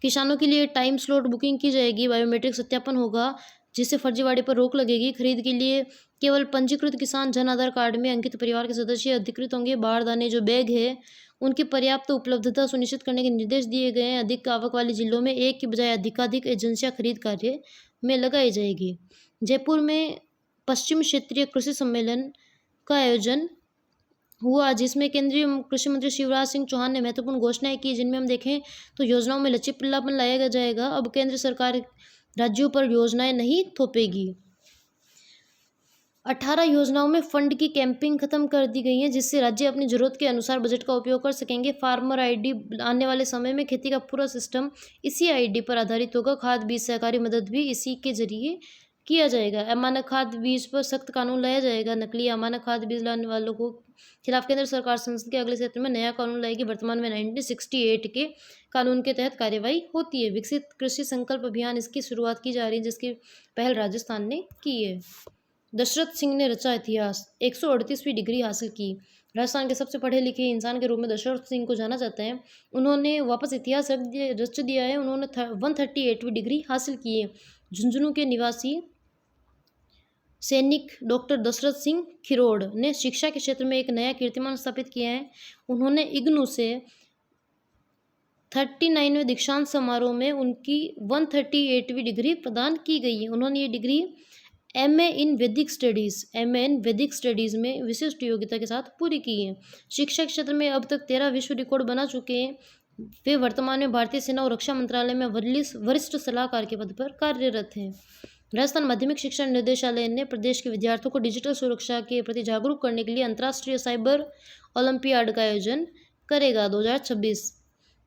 किसानों के लिए टाइम स्लॉट बुकिंग की जाएगी। बायोमेट्रिक सत्यापन होगा, जिससे फर्जीवाड़े पर रोक लगेगी। खरीद के लिए केवल पंजीकृत किसान जन आधार कार्ड में अंकित परिवार के सदस्य अधिकृत होंगे। बारदाने जो बैग है उनकी पर्याप्त उपलब्धता सुनिश्चित करने के निर्देश दिए गए हैं। अधिक आवक वाले जिलों में एक की बजाय अधिकाधिक एजेंसियां खरीद कार्य में लगाई जाएगी। जयपुर में पश्चिम क्षेत्रीय कृषि सम्मेलन का आयोजन हुआ, जिसमें केंद्रीय कृषि मंत्री शिवराज सिंह चौहान ने महत्वपूर्ण घोषणाएं की, जिनमें हम देखें तो योजनाओं में लचीलापन लाया जाएगा। अब केंद्र सरकार राज्यों पर योजनाएं नहीं थोपेगी। 18 योजनाओं में फंड की कैंपिंग खत्म कर दी गई है, जिससे राज्य अपनी जरूरत के अनुसार बजट का उपयोग कर सकेंगे। फार्मर ID आने वाले समय में खेती का पूरा सिस्टम इसी ID पर आधारित होगा। खाद बीज सहकारी मदद भी इसी के जरिए किया जाएगा। अमानक खाद बीज पर सख्त कानून लाया जाएगा। नकली अमानक खाद बीज लाने वालों को खिलाफ केंद्र सरकार संसद के अगले सत्र में नया कानून लाएगी। वर्तमान में 1968 के कानून के तहत कार्यवाही होती है। विकसित कृषि संकल्प अभियान, इसकी शुरुआत की जा रही है, जिसकी पहल राजस्थान ने की है। दशरथ सिंह ने रचा इतिहास, 138वीं डिग्री हासिल की। राजस्थान के सबसे पढ़े लिखे इंसान के रूप में दशरथ सिंह को जाना जाता है। उन्होंने वापस इतिहास रच दिया है। उन्होंने 138वीं डिग्री हासिल की है। झुंझुनू के निवासी सैनिक डॉक्टर दशरथ सिंह खिरोड़ ने शिक्षा के क्षेत्र में एक नया कीर्तिमान स्थापित किया है। उन्होंने इग्नू से 39वें दीक्षांत समारोह में उनकी 138वीं डिग्री प्रदान की गई है। उन्होंने ये डिग्री MA इन वैदिक स्टडीज़ में विशिष्ट योग्यता के साथ पूरी की है। शिक्षा के क्षेत्र में अब तक 13 विश्व रिकॉर्ड बना चुके हैं। वे वर्तमान में भारतीय सेना और रक्षा मंत्रालय में वरिष्ठ सलाहकार के पद पर कार्यरत हैं। राजस्थान माध्यमिक शिक्षा निदेशालय ने प्रदेश के विद्यार्थियों को डिजिटल सुरक्षा के प्रति जागरूक करने के लिए अंतर्राष्ट्रीय साइबर ओलंपियाड का आयोजन करेगा 2026।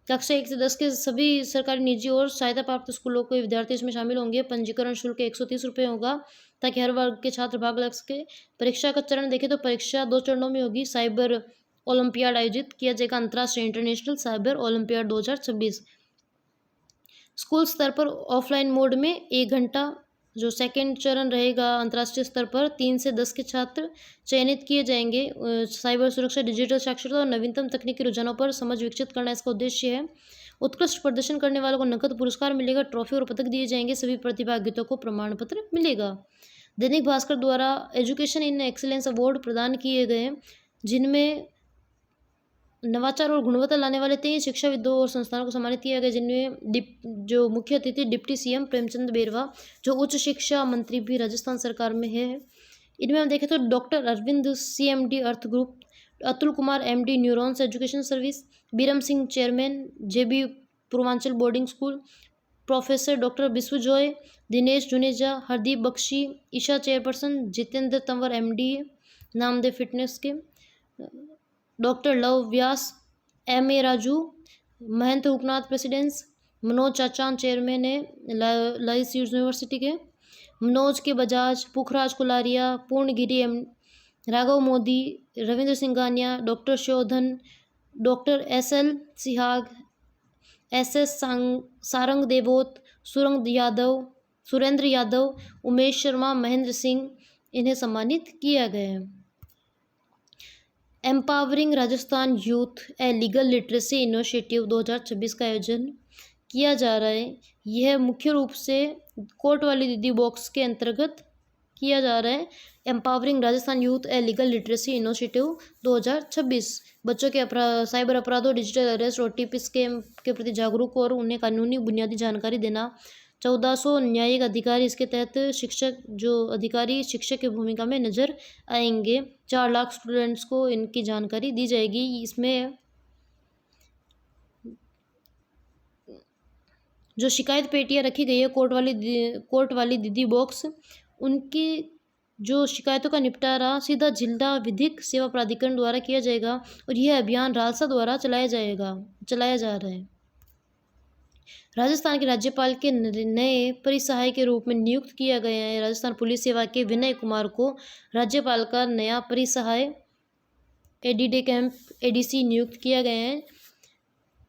कक्षा 1 से 10 के सभी सरकारी, निजी और सहायता प्राप्त स्कूलों के विद्यार्थी इसमें शामिल होंगे। पंजीकरण शुल्क 130 रुपये होगा ताकि हर वर्ग के छात्र भाग ले सके। परीक्षा का चरण देखें तो परीक्षा 2 चरणों में होगी। साइबर ओलंपियाड आयोजित किया जाएगा अंतर्राष्ट्रीय इंटरनेशनल साइबर ओलंपियाड 2026। स्कूल स्तर पर ऑफलाइन मोड में 1 घंटा। जो सेकेंड चरण रहेगा अंतर्राष्ट्रीय स्तर पर 3 से 10 के छात्र चयनित किए जाएंगे। साइबर सुरक्षा, डिजिटल साक्षरता और नवीनतम तकनीकी रुझानों पर समझ विकसित करना इसका उद्देश्य है। उत्कृष्ट प्रदर्शन करने वालों को नकद पुरस्कार मिलेगा, ट्रॉफी और पदक दिए जाएंगे। सभी प्रतिभागियों को प्रमाण पत्र मिलेगा। दैनिक भास्कर द्वारा एजुकेशन इन एक्सीलेंस अवार्ड प्रदान किए गए, जिनमें नवाचार और गुणवत्ता लाने वाले 3 शिक्षाविदों और संस्थानों को सम्मानित किया गया, जिनमें जो मुख्य अतिथि डिप्टी सीएम प्रेमचंद बेरवा, जो उच्च शिक्षा मंत्री भी राजस्थान सरकार में है। इनमें हम देखें तो doctor Arvind CMD Arth group, Atul Kumar MD neurons education service, Biram Singh chairman JB Purvanchal boarding school, professor doctor Biswajoy, Dinesh Juneja, Hardeep Bakshi, Isha chairperson, Jitendra Tanwar MD Namdev fitness के, doctor Lav Vyas, M A. Raju, Mahant Huknath presidents, Manoj Chachan chairman है लाइस यूनिवर्सिटी के, Manoj K Bajaj, Pukhraj Kularia, Purnagiri M, Raghav Modi, Ravindra Singhania, doctor Shodhan, doctor S L. Sihag, S S. Sarang Devot, Surendra Yadav, Umesh Sharma, Mahendra Singh, इन्हें सम्मानित किया गया है। Empowering Rajasthan youth a legal literacy initiative 2026 का आयोजन किया जा रहा है। यह मुख्य रूप से कोर्ट वाली दीदी बॉक्स के अंतर्गत किया जा रहा है। Empowering Rajasthan youth a legal literacy initiative 2026 बच्चों के साइबर अपराधों, डिजिटल अरेस्ट और टीपी स्कैम के प्रति जागरूक और उन्हें कानूनी बुनियादी जानकारी देना। 1400 न्यायिक अधिकारी इसके तहत शिक्षक, जो अधिकारी शिक्षक की भूमिका में नजर आएंगे। 4 लाख स्टूडेंट्स को इनकी जानकारी दी जाएगी। इसमें जो शिकायत पेटियां रखी गई है कोर्ट वाली दीदी बॉक्स, उनकी जो शिकायतों का निपटारा सीधा जिला विधिक सेवा प्राधिकरण द्वारा किया जाएगा और यह अभियान रालसा द्वारा चलाया जा रहा है। राजस्थान के राज्यपाल के नए परिसहाय के रूप में नियुक्त किया गया है। राजस्थान पुलिस सेवा के विनय कुमार को राज्यपाल का नया परिसहाय एडीडे कैंप एडीसी नियुक्त किया गया है।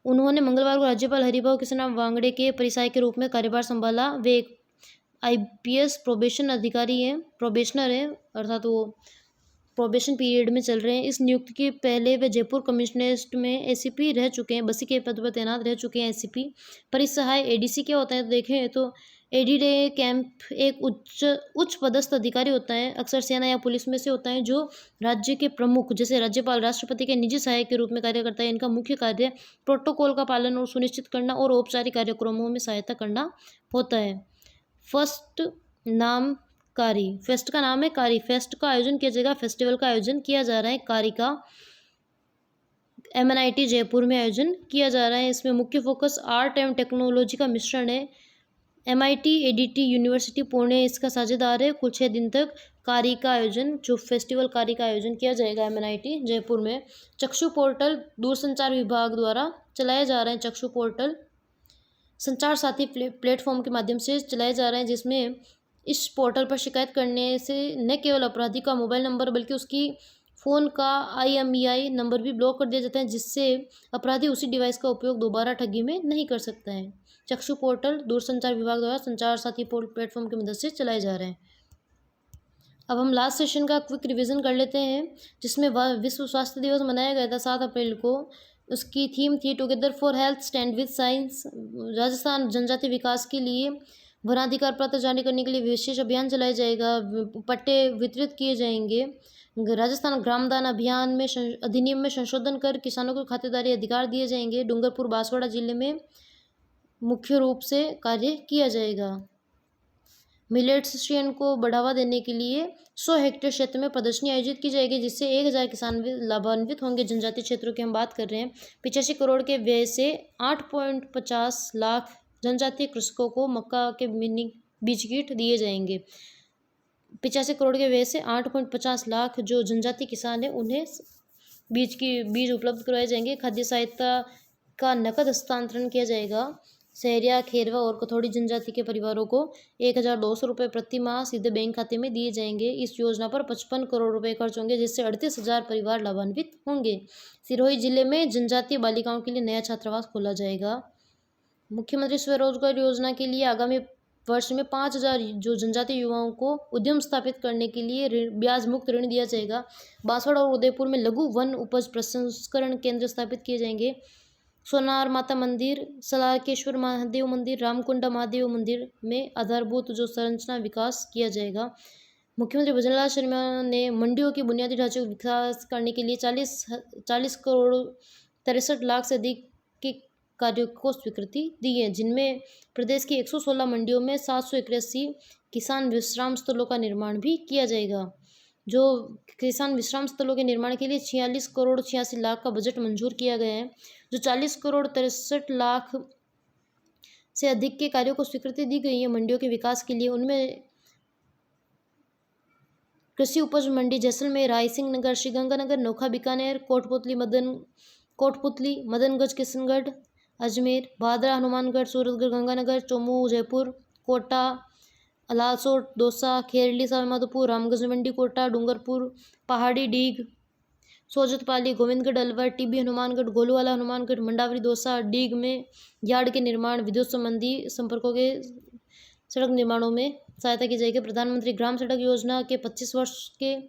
उन्होंने मंगलवार को राज्यपाल हरिभाऊ कृष्ण वांगड़े के परिसहाय के रूप में कार्यभार संभाला। वे एक आईपीएस प्रोबेशनर हैं, अर्थात वो प्रोबेशन पीरियड में चल रहे हैं। इस नियुक्ति के पहले वे जयपुर कमिश्नरेट में एसीपी रह चुके हैं, बसी के पद पर तैनात रह चुके हैं एसीपी। परिसहाय एडीसी क्या होता है तो देखें तो एडीडे कैंप एक उच्च पदस्थ अधिकारी होता है, अक्सर सेना या पुलिस में से होता है, जो राज्य के प्रमुख जैसे राज्यपाल, राष्ट्रपति के निजी सहायक के रूप में कार्य करता है। इनका मुख्य कार्य प्रोटोकॉल का पालन और सुनिश्चित करना और औपचारिक कार्यक्रमों में सहायता करना होता है। फेस्ट का नाम है कारी। फेस्ट का आयोजन किया जाएगा, फेस्टिवल का आयोजन किया जा रहा है। कारी का MNIT जयपुर में आयोजन किया जा रहा है। इसमें मुख्य फोकस आर्ट एवं टेक्नोलॉजी का मिश्रण है। MIT ADT यूनिवर्सिटी पुणे इसका साझेदार है। कुल 6 दिन तक कारी का आयोजन, जो फेस्टिवल कारी का आयोजन किया जाएगा MNIT जयपुर में। चक्षु पोर्टल दूरसंचार विभाग द्वारा चलाए जा रहे हैं। चक्षु पोर्टल संचार साथी प्लेटफॉर्म के माध्यम से चलाए जा रहे हैं, जिसमें इस पोर्टल पर शिकायत करने से न केवल अपराधी का मोबाइल नंबर बल्कि उसकी फ़ोन का IMEI नंबर भी ब्लॉक कर दिया जाता है, जिससे अपराधी उसी डिवाइस का उपयोग दोबारा ठगी में नहीं कर सकता है। चक्षु पोर्टल दूरसंचार विभाग द्वारा संचार साथी प्लेटफॉर्म की मदद से चलाए जा रहे हैं। अब हम लास्ट सेशन का क्विक रिवीजन कर लेते हैं, जिसमें विश्व स्वास्थ्य दिवस मनाया गया था 7 अप्रैल को। उसकी थीम थी together for health stand with science. Rajasthan जनजाति विकास के लिए वनाधिकार प्राप्त जारी करने के लिए विशेष अभियान चलाया जाएगा। पट्टे वितरित किए जाएंगे। राजस्थान ग्रामदान अभियान में अधिनियम में संशोधन कर किसानों को खातेदारी अधिकार दिए जाएंगे। डूंगरपुर बांसवाड़ा जिले में मुख्य रूप से कार्य किया जाएगा। मिलेट्स श्रेणी को बढ़ावा देने के लिए 100 हेक्टेयर क्षेत्र में प्रदर्शनी आयोजित की जाएगी, जिससे 1000 किसान भी लाभान्वित होंगे। जनजातीय क्षेत्रों की हम बात कर रहे हैं। 85 करोड़ के व्यय से 8.50 लाख जनजातीय कृषकों को मक्का के मिनी बीज किट दिए जाएंगे। 85 करोड़ के व्यय से 8.50 लाख जो जनजातीय किसान हैं उन्हें बीज उपलब्ध करवाए जाएंगे। खाद्य सहायता का नकद हस्तांतरण किया जाएगा। सहरिया, खेरवा और कथौड़ी जनजाति के परिवारों को 1200 रुपये प्रति माह सीधे बैंक खाते में दिए जाएंगे। इस योजना पर 55 करोड़ रुपए खर्च होंगे, जिससे 38,000 परिवार लाभान्वित होंगे। सिरोही जिले में जनजातीय बालिकाओं के लिए नया छात्रावास खोला जाएगा। मुख्यमंत्री स्वरोजगार योजना के लिए आगामी वर्ष में 5,000 जो जनजातीय युवाओं को उद्यम स्थापित करने के लिए ब्याज मुक्त ऋण दिया जाएगा। बांसवाड़ा और उदयपुर में लघु वन उपज प्रसंस्करण केंद्र स्थापित किए जाएंगे। सोनार माता मंदिर, सलारकेश्वर महादेव मंदिर, रामकुंडा महादेव मंदिर में आधारभूत जो संरचना विकास किया जाएगा। मुख्यमंत्री भजनलाल शर्मा ने मंडियों की बुनियादी ढांचे को विकास करने के लिए 40 करोड़ 63 लाख से अधिक के कार्यों को स्वीकृति दी है, जिनमें प्रदेश की 116 मंडियों में 781 किसान विश्राम स्थलों का निर्माण भी किया जाएगा। जो किसान विश्राम स्थलों के निर्माण के लिए 46 करोड़ 86 लाख का बजट मंजूर किया गया है। जो 40 करोड़ 63 लाख से अधिक के कार्यों को स्वीकृति दी गई है मंडियों के विकास के लिए, उनमें कृषि उपज मंडी जैसलमेर, रायसिंह नगर, श्रीगंगानगर, नोखा बीकानेर, कोटपुतली, मदनगंज किशनगढ़, अजमेर, भादरा हनुमानगढ़, सूरतगढ़ गंगानगर, चौमू जयपुर, कोटा, लालसोट, दौसा, खेरली सवाईमाधोपुर, रामगंज मंडी कोटा, डूंगरपुर, पहाड़ी डीग, सोजतपाली, गोविंदगढ़ अलवर, टीबी हनुमानगढ़, गोलूवाला हनुमानगढ़, मंडावरी दौसा, डीग में यार्ड के निर्माण, विद्युत संबंधी संपर्कों के सड़क निर्माणों में सहायता की जाएगी। प्रधानमंत्री ग्राम सड़क योजना के 25 वर्ष के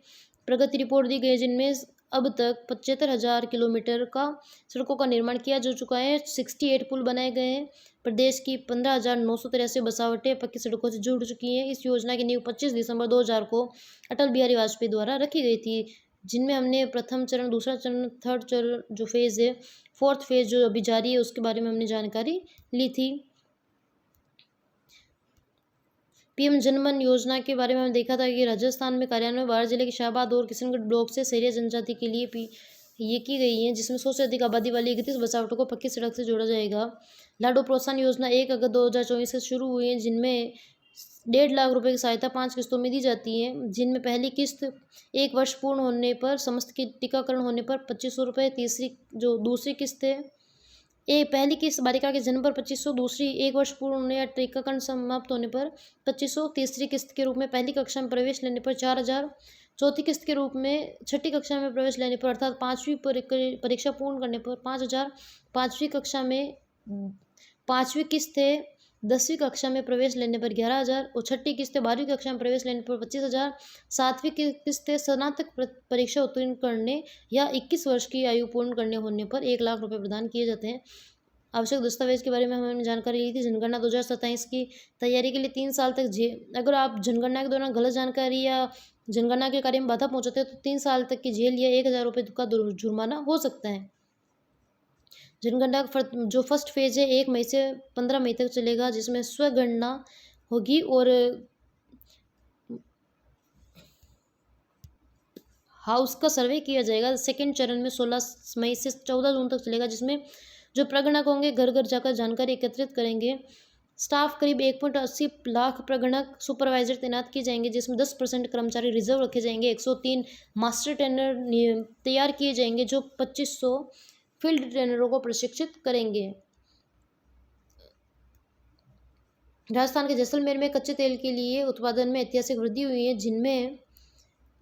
प्रगति रिपोर्ट दी गई, जिनमें अब तक 75,000 किलोमीटर का सड़कों का निर्माण किया जा चुका है। 68 पुल बनाए गए हैं। प्रदेश की 15,983 बसावटें पक्की सड़कों से जुड़ चुकी हैं। इस योजना की नींव 25 दिसंबर 2000 को अटल बिहारी वाजपेयी द्वारा रखी गई थी, जिनमें हमने प्रथम चरण, दूसरा चरण, थर्ड चरण जो फेज़ है, फोर्थ फेज़ जो अभी जारी है, उसके बारे में हमने जानकारी ली थी। पीएम जनमन योजना के बारे में हमने देखा था कि राजस्थान में कार्यान्वयन बाढ़ जिले के शाहबाद और किशनगढ़ ब्लॉक से सहरिया जनजाति के लिए ये की गई है, जिसमें 100 से अधिक आबादी वाली 31 बसावटों को पक्की सड़क से जोड़ा जाएगा। लाडो प्रोत्साहन योजना 1 अगस्त 2024 से शुरू हुई है, जिनमें 1.5 लाख रुपए की सहायता 5 किस्तों में दी जाती है, जिनमें पहली किस्त 1 वर्ष पूर्ण होने पर, समस्त की टीकाकरण होने पर 2500 रुपये, दूसरी किस्त है पहली किस्त बालिका के जन्म पर 2500, दूसरी 1 वर्ष पूर्ण होने या टीकाकरण समाप्त होने पर 2500, तीसरी किस्त के रूप में पहली कक्षा में प्रवेश लेने पर 4,000, चौथी किस्त के रूप में छठी कक्षा में प्रवेश लेने पर अर्थात 5वीं परीक्षा पूर्ण करने पर 5,000, पाँचवीं कक्षा में 5वीं किस्त है 10वीं कक्षा में प्रवेश लेने पर 11,000 और छठी किस्त 12वीं कक्षा में प्रवेश लेने पर 25,000, 7वीं किस्त स्नातक परीक्षा उत्तीर्ण करने या 21 वर्ष की आयु पूर्ण करने होने पर 1 लाख रुपए प्रदान किए जाते हैं। आवश्यक दस्तावेज के बारे में हमने जानकारी ली थी। जनगणना 2027 की तैयारी के लिए 3 साल तक अगर आप जनगणना के दौरान गलत जानकारी या जनगणना के कार्य में बाधा पहुंचाते हैं तो 3 साल तक की जेल या 1,000 रुपये का जुर्माना हो सकता है। जनगणना जो फर्स्ट फेज है 1 मई से 15 मई तक चलेगा, जिसमें स्वगणना होगी और हाउस का सर्वे किया जाएगा। सेकंड चरण में 16 मई से 14 जून तक चलेगा, जिसमें जो प्रगणक होंगे घर घर जाकर जानकारी एकत्रित करेंगे। स्टाफ करीब 1.80 लाख प्रगणक सुपरवाइजर तैनात किए जाएंगे, जिसमें 10% कर्मचारी रिजर्व रखे जाएंगे। 103 मास्टर ट्रेनर तैयार किए जाएंगे, जो 2500 फील्ड ट्रेनरों को प्रशिक्षित करेंगे। राजस्थान के जैसलमेर में कच्चे तेल के लिए उत्पादन में ऐतिहासिक वृद्धि हुई है, जिनमें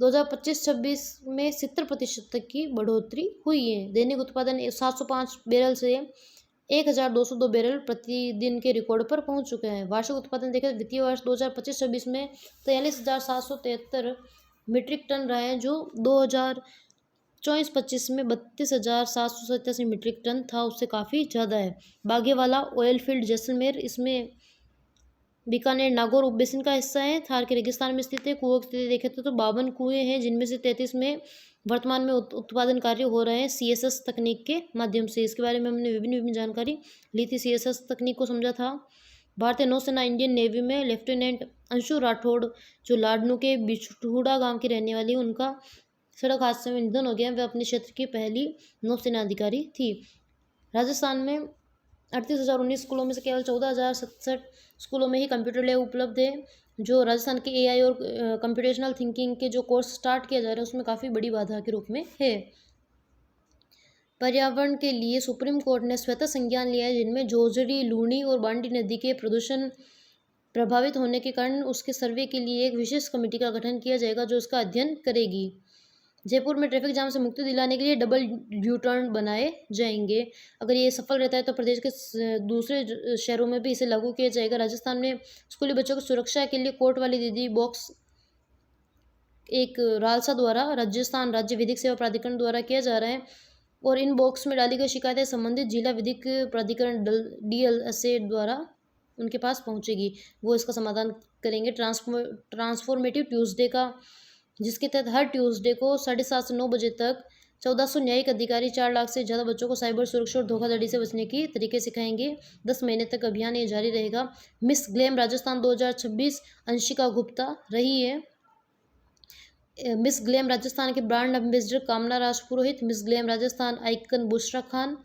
2025-26 में 70% तक की बढ़ोतरी हुई है। दैनिक उत्पादन 705 बैरल से 1,202 बैरल प्रतिदिन के रिकॉर्ड पर पहुंच चुका है। वार्षिक उत्पादन देखा वित्तीय वर्ष 2025-26 में 43,773 मीट्रिक टन रहा है, जो 2024-25 में 32,787 मीट्रिक टन था, उससे काफ़ी ज़्यादा है। बागेवाला ऑयल फील्ड जैसलमेर, इसमें बीकानेर नागौर उपबेसिन का हिस्सा है, थार के रेगिस्तान में स्थित है। कुओं की स्थिति देखें तो 52 कुएँ हैं, जिनमें से 33 में वर्तमान में उत्पादन कार्य हो रहे हैं CSS तकनीक के माध्यम से। इसके बारे में हमने विभिन्न जानकारी ली थी, CSS तकनीक को समझा था। भारतीय नौसेना इंडियन नेवी में लेफ्टिनेंट अंशु राठौड़, जो लाडनू के बिछुड़ा गांव की रहने वाली, उनका सड़क हादसे में निधन हो गया। वह अपने क्षेत्र की पहली नौसेना अधिकारी थी। राजस्थान में 38,019 स्कूलों में से केवल 14,067 स्कूलों में ही कंप्यूटर लैब उपलब्ध है। जो राजस्थान के एआई और कंप्यूटेशनल थिंकिंग के जो कोर्स स्टार्ट किया जा रहा है उसमें काफ़ी बड़ी बाधा के रूप में है। पर्यावरण के लिए सुप्रीम कोर्ट ने स्वतः संज्ञान लिया है, जिनमें जोजरी, लूणी और बांडी नदी के प्रदूषण प्रभावित होने के कारण उसके सर्वे के लिए एक विशेष कमेटी का गठन किया जाएगा, जो इसका अध्ययन करेगी। जयपुर में ट्रैफिक जाम से मुक्ति दिलाने के लिए डबल यू टर्न बनाए जाएंगे। अगर ये सफल रहता है तो प्रदेश के दूसरे शहरों में भी इसे लागू किया जाएगा। राजस्थान में स्कूली बच्चों की सुरक्षा के लिए कोर्ट वाली दीदी बॉक्स एक रालसा द्वारा राजस्थान राज्य विधिक सेवा प्राधिकरण द्वारा किया जा रहा है, और इन बॉक्स में डाली गई शिकायतें संबंधित जिला विधिक प्राधिकरण DLSA द्वारा उनके पास पहुंचेगी। वो इसका समाधान करेंगे। ट्रांसफॉर्मेटिव ट्यूसडे का, जिसके तहत हर ट्यूसडे को 7:30 से 9 बजे तक 1400 न्यायिक अधिकारी 4 लाख से ज़्यादा बच्चों को साइबर सुरक्षा और धोखाधड़ी से बचने की तरीके सिखाएंगे। 10 महीने तक अभियान ये जारी रहेगा। मिस ग्लैम राजस्थान 2026 अंशिका गुप्ता रही है। मिस ग्लैम राजस्थान के brand ambassador Kamna Rajpurohit, Miss Glam Rajasthan icon Bushra Khan,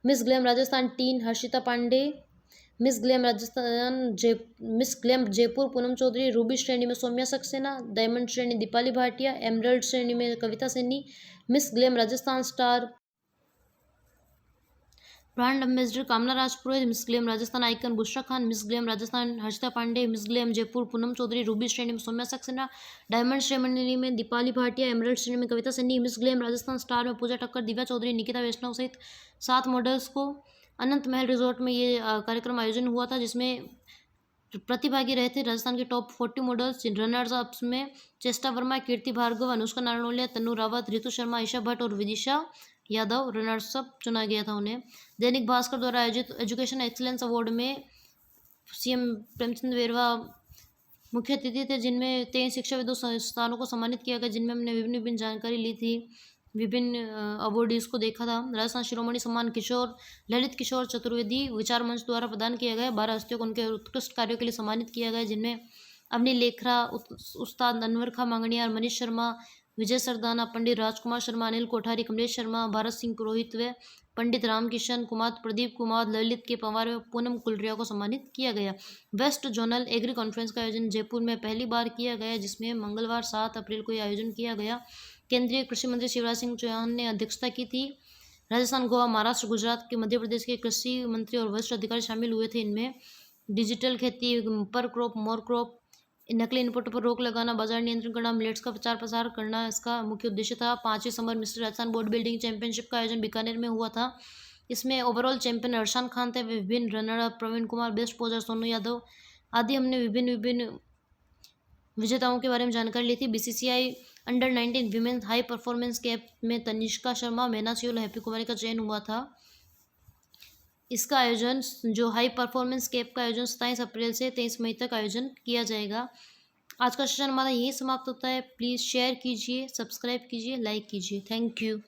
Miss Glam Rajasthan teen Harshita Pandey, Miss Glam Jaipur Poonam Chaudhary, ruby श्रेणी में सौम्या सक्सेना, डायमंड श्रेणी दीपाली भाटिया, एमरल्ड श्रेणी में Kavita Saini, Miss Glam Rajasthan star brand ambassador Kamna Rajpurohit, Miss Glam Rajasthan icon Bushra Khan, Miss Glam Rajasthan Harshita Pandey, Miss Glam Jaipur Poonam Chaudhary, ruby श्रेणी में सौम्या सक्सेना, डायमंड श्रेणी में दीपाली भाटिया, एमरल्ड श्रेणी में Kavita Sunny, Miss Glam Rajasthan star में पूजा ठक्कर, दिव्या चौधरी, निकिता वैष्णव सहित 7 मॉडल्स को अनंत महल रिजॉर्ट में ये कार्यक्रम आयोजन हुआ था, जिसमें प्रतिभागी रहे थे राजस्थान के टॉप 40 मॉडल्स। रनर्स अप्स में चेष्टा वर्मा, कीर्ति भार्गव, अनुष्का नारनोलिया, तनु रावत, रितु शर्मा, ईशा भट्ट और विदिशा यादव रनर्स अप चुना गया था उन्हें। दैनिक भास्कर द्वारा आयोजित एजुकेशन एक्सीलेंस अवार्ड में सीएम प्रेमचंद बेरवा मुख्य अतिथि थे, जिनमें 23 शिक्षाविदों संस्थानों को सम्मानित किया गया, जिनमें हमने विभिन्न विभिन्न जानकारी ली थी, विभिन्न अवार्डीज को देखा था। राजस्थान शिरोमणि सम्मान किशोर ललित किशोर चतुर्वेदी विचार मंच द्वारा प्रदान किया गया। 12 हस्तियों को उनके उत्कृष्ट कार्यों के लिए सम्मानित किया गया, जिनमें अवनी लेखरा, उस्ताद अनवर खां मांगणियार, मनीष शर्मा, विजय सरदाना, पंडित राजकुमार शर्मा, अनिल कोठारी, कमलेश शर्मा, भारत सिंह पुरोहित व पंडित रामकिशन कुमार, प्रदीप कुमार, ललित के पवार व पूनम कुलरिया को सम्मानित किया गया। वेस्ट जोनल एग्री कॉन्फ्रेंस का आयोजन जयपुर में पहली बार किया गया, जिसमें मंगलवार 7 अप्रैल को यह आयोजन किया गया। केंद्रीय कृषि मंत्री शिवराज सिंह चौहान ने अध्यक्षता की थी। राजस्थान, गोवा, महाराष्ट्र, गुजरात के मध्य प्रदेश के कृषि मंत्री और वरिष्ठ अधिकारी शामिल हुए थे। इनमें डिजिटल खेती, पर क्रॉप, मोर क्रॉप, नकली इनपुट पर रोक लगाना, बाजार नियंत्रण करना, मिलेट्स का प्रचार प्रसार करना इसका मुख्य उद्देश्य था। 5वीं summer Mister Rajasthan body building championship का आयोजन बीकानेर में हुआ था। इसमें ओवरऑल चैंपियन अरशान खान थे, विभिन्न runner up Praveen Kumar, best poser Sonu Yadav आदि। हमने विभिन्न विजेताओं के बारे में जानकारी ली थी। BCCI under-19 women high performance cap में तनिष्का शर्मा, मैना सियोल, हैप्पी कुमारी का चयन हुआ था। इसका आयोजन, जो हाई परफॉर्मेंस कैप का आयोजन 27 अप्रैल से 23 मई तक आयोजन किया जाएगा। आज का सेशन हमारा यही समाप्त होता है। प्लीज़ शेयर कीजिए, सब्सक्राइब कीजिए, लाइक कीजिए। Thank you.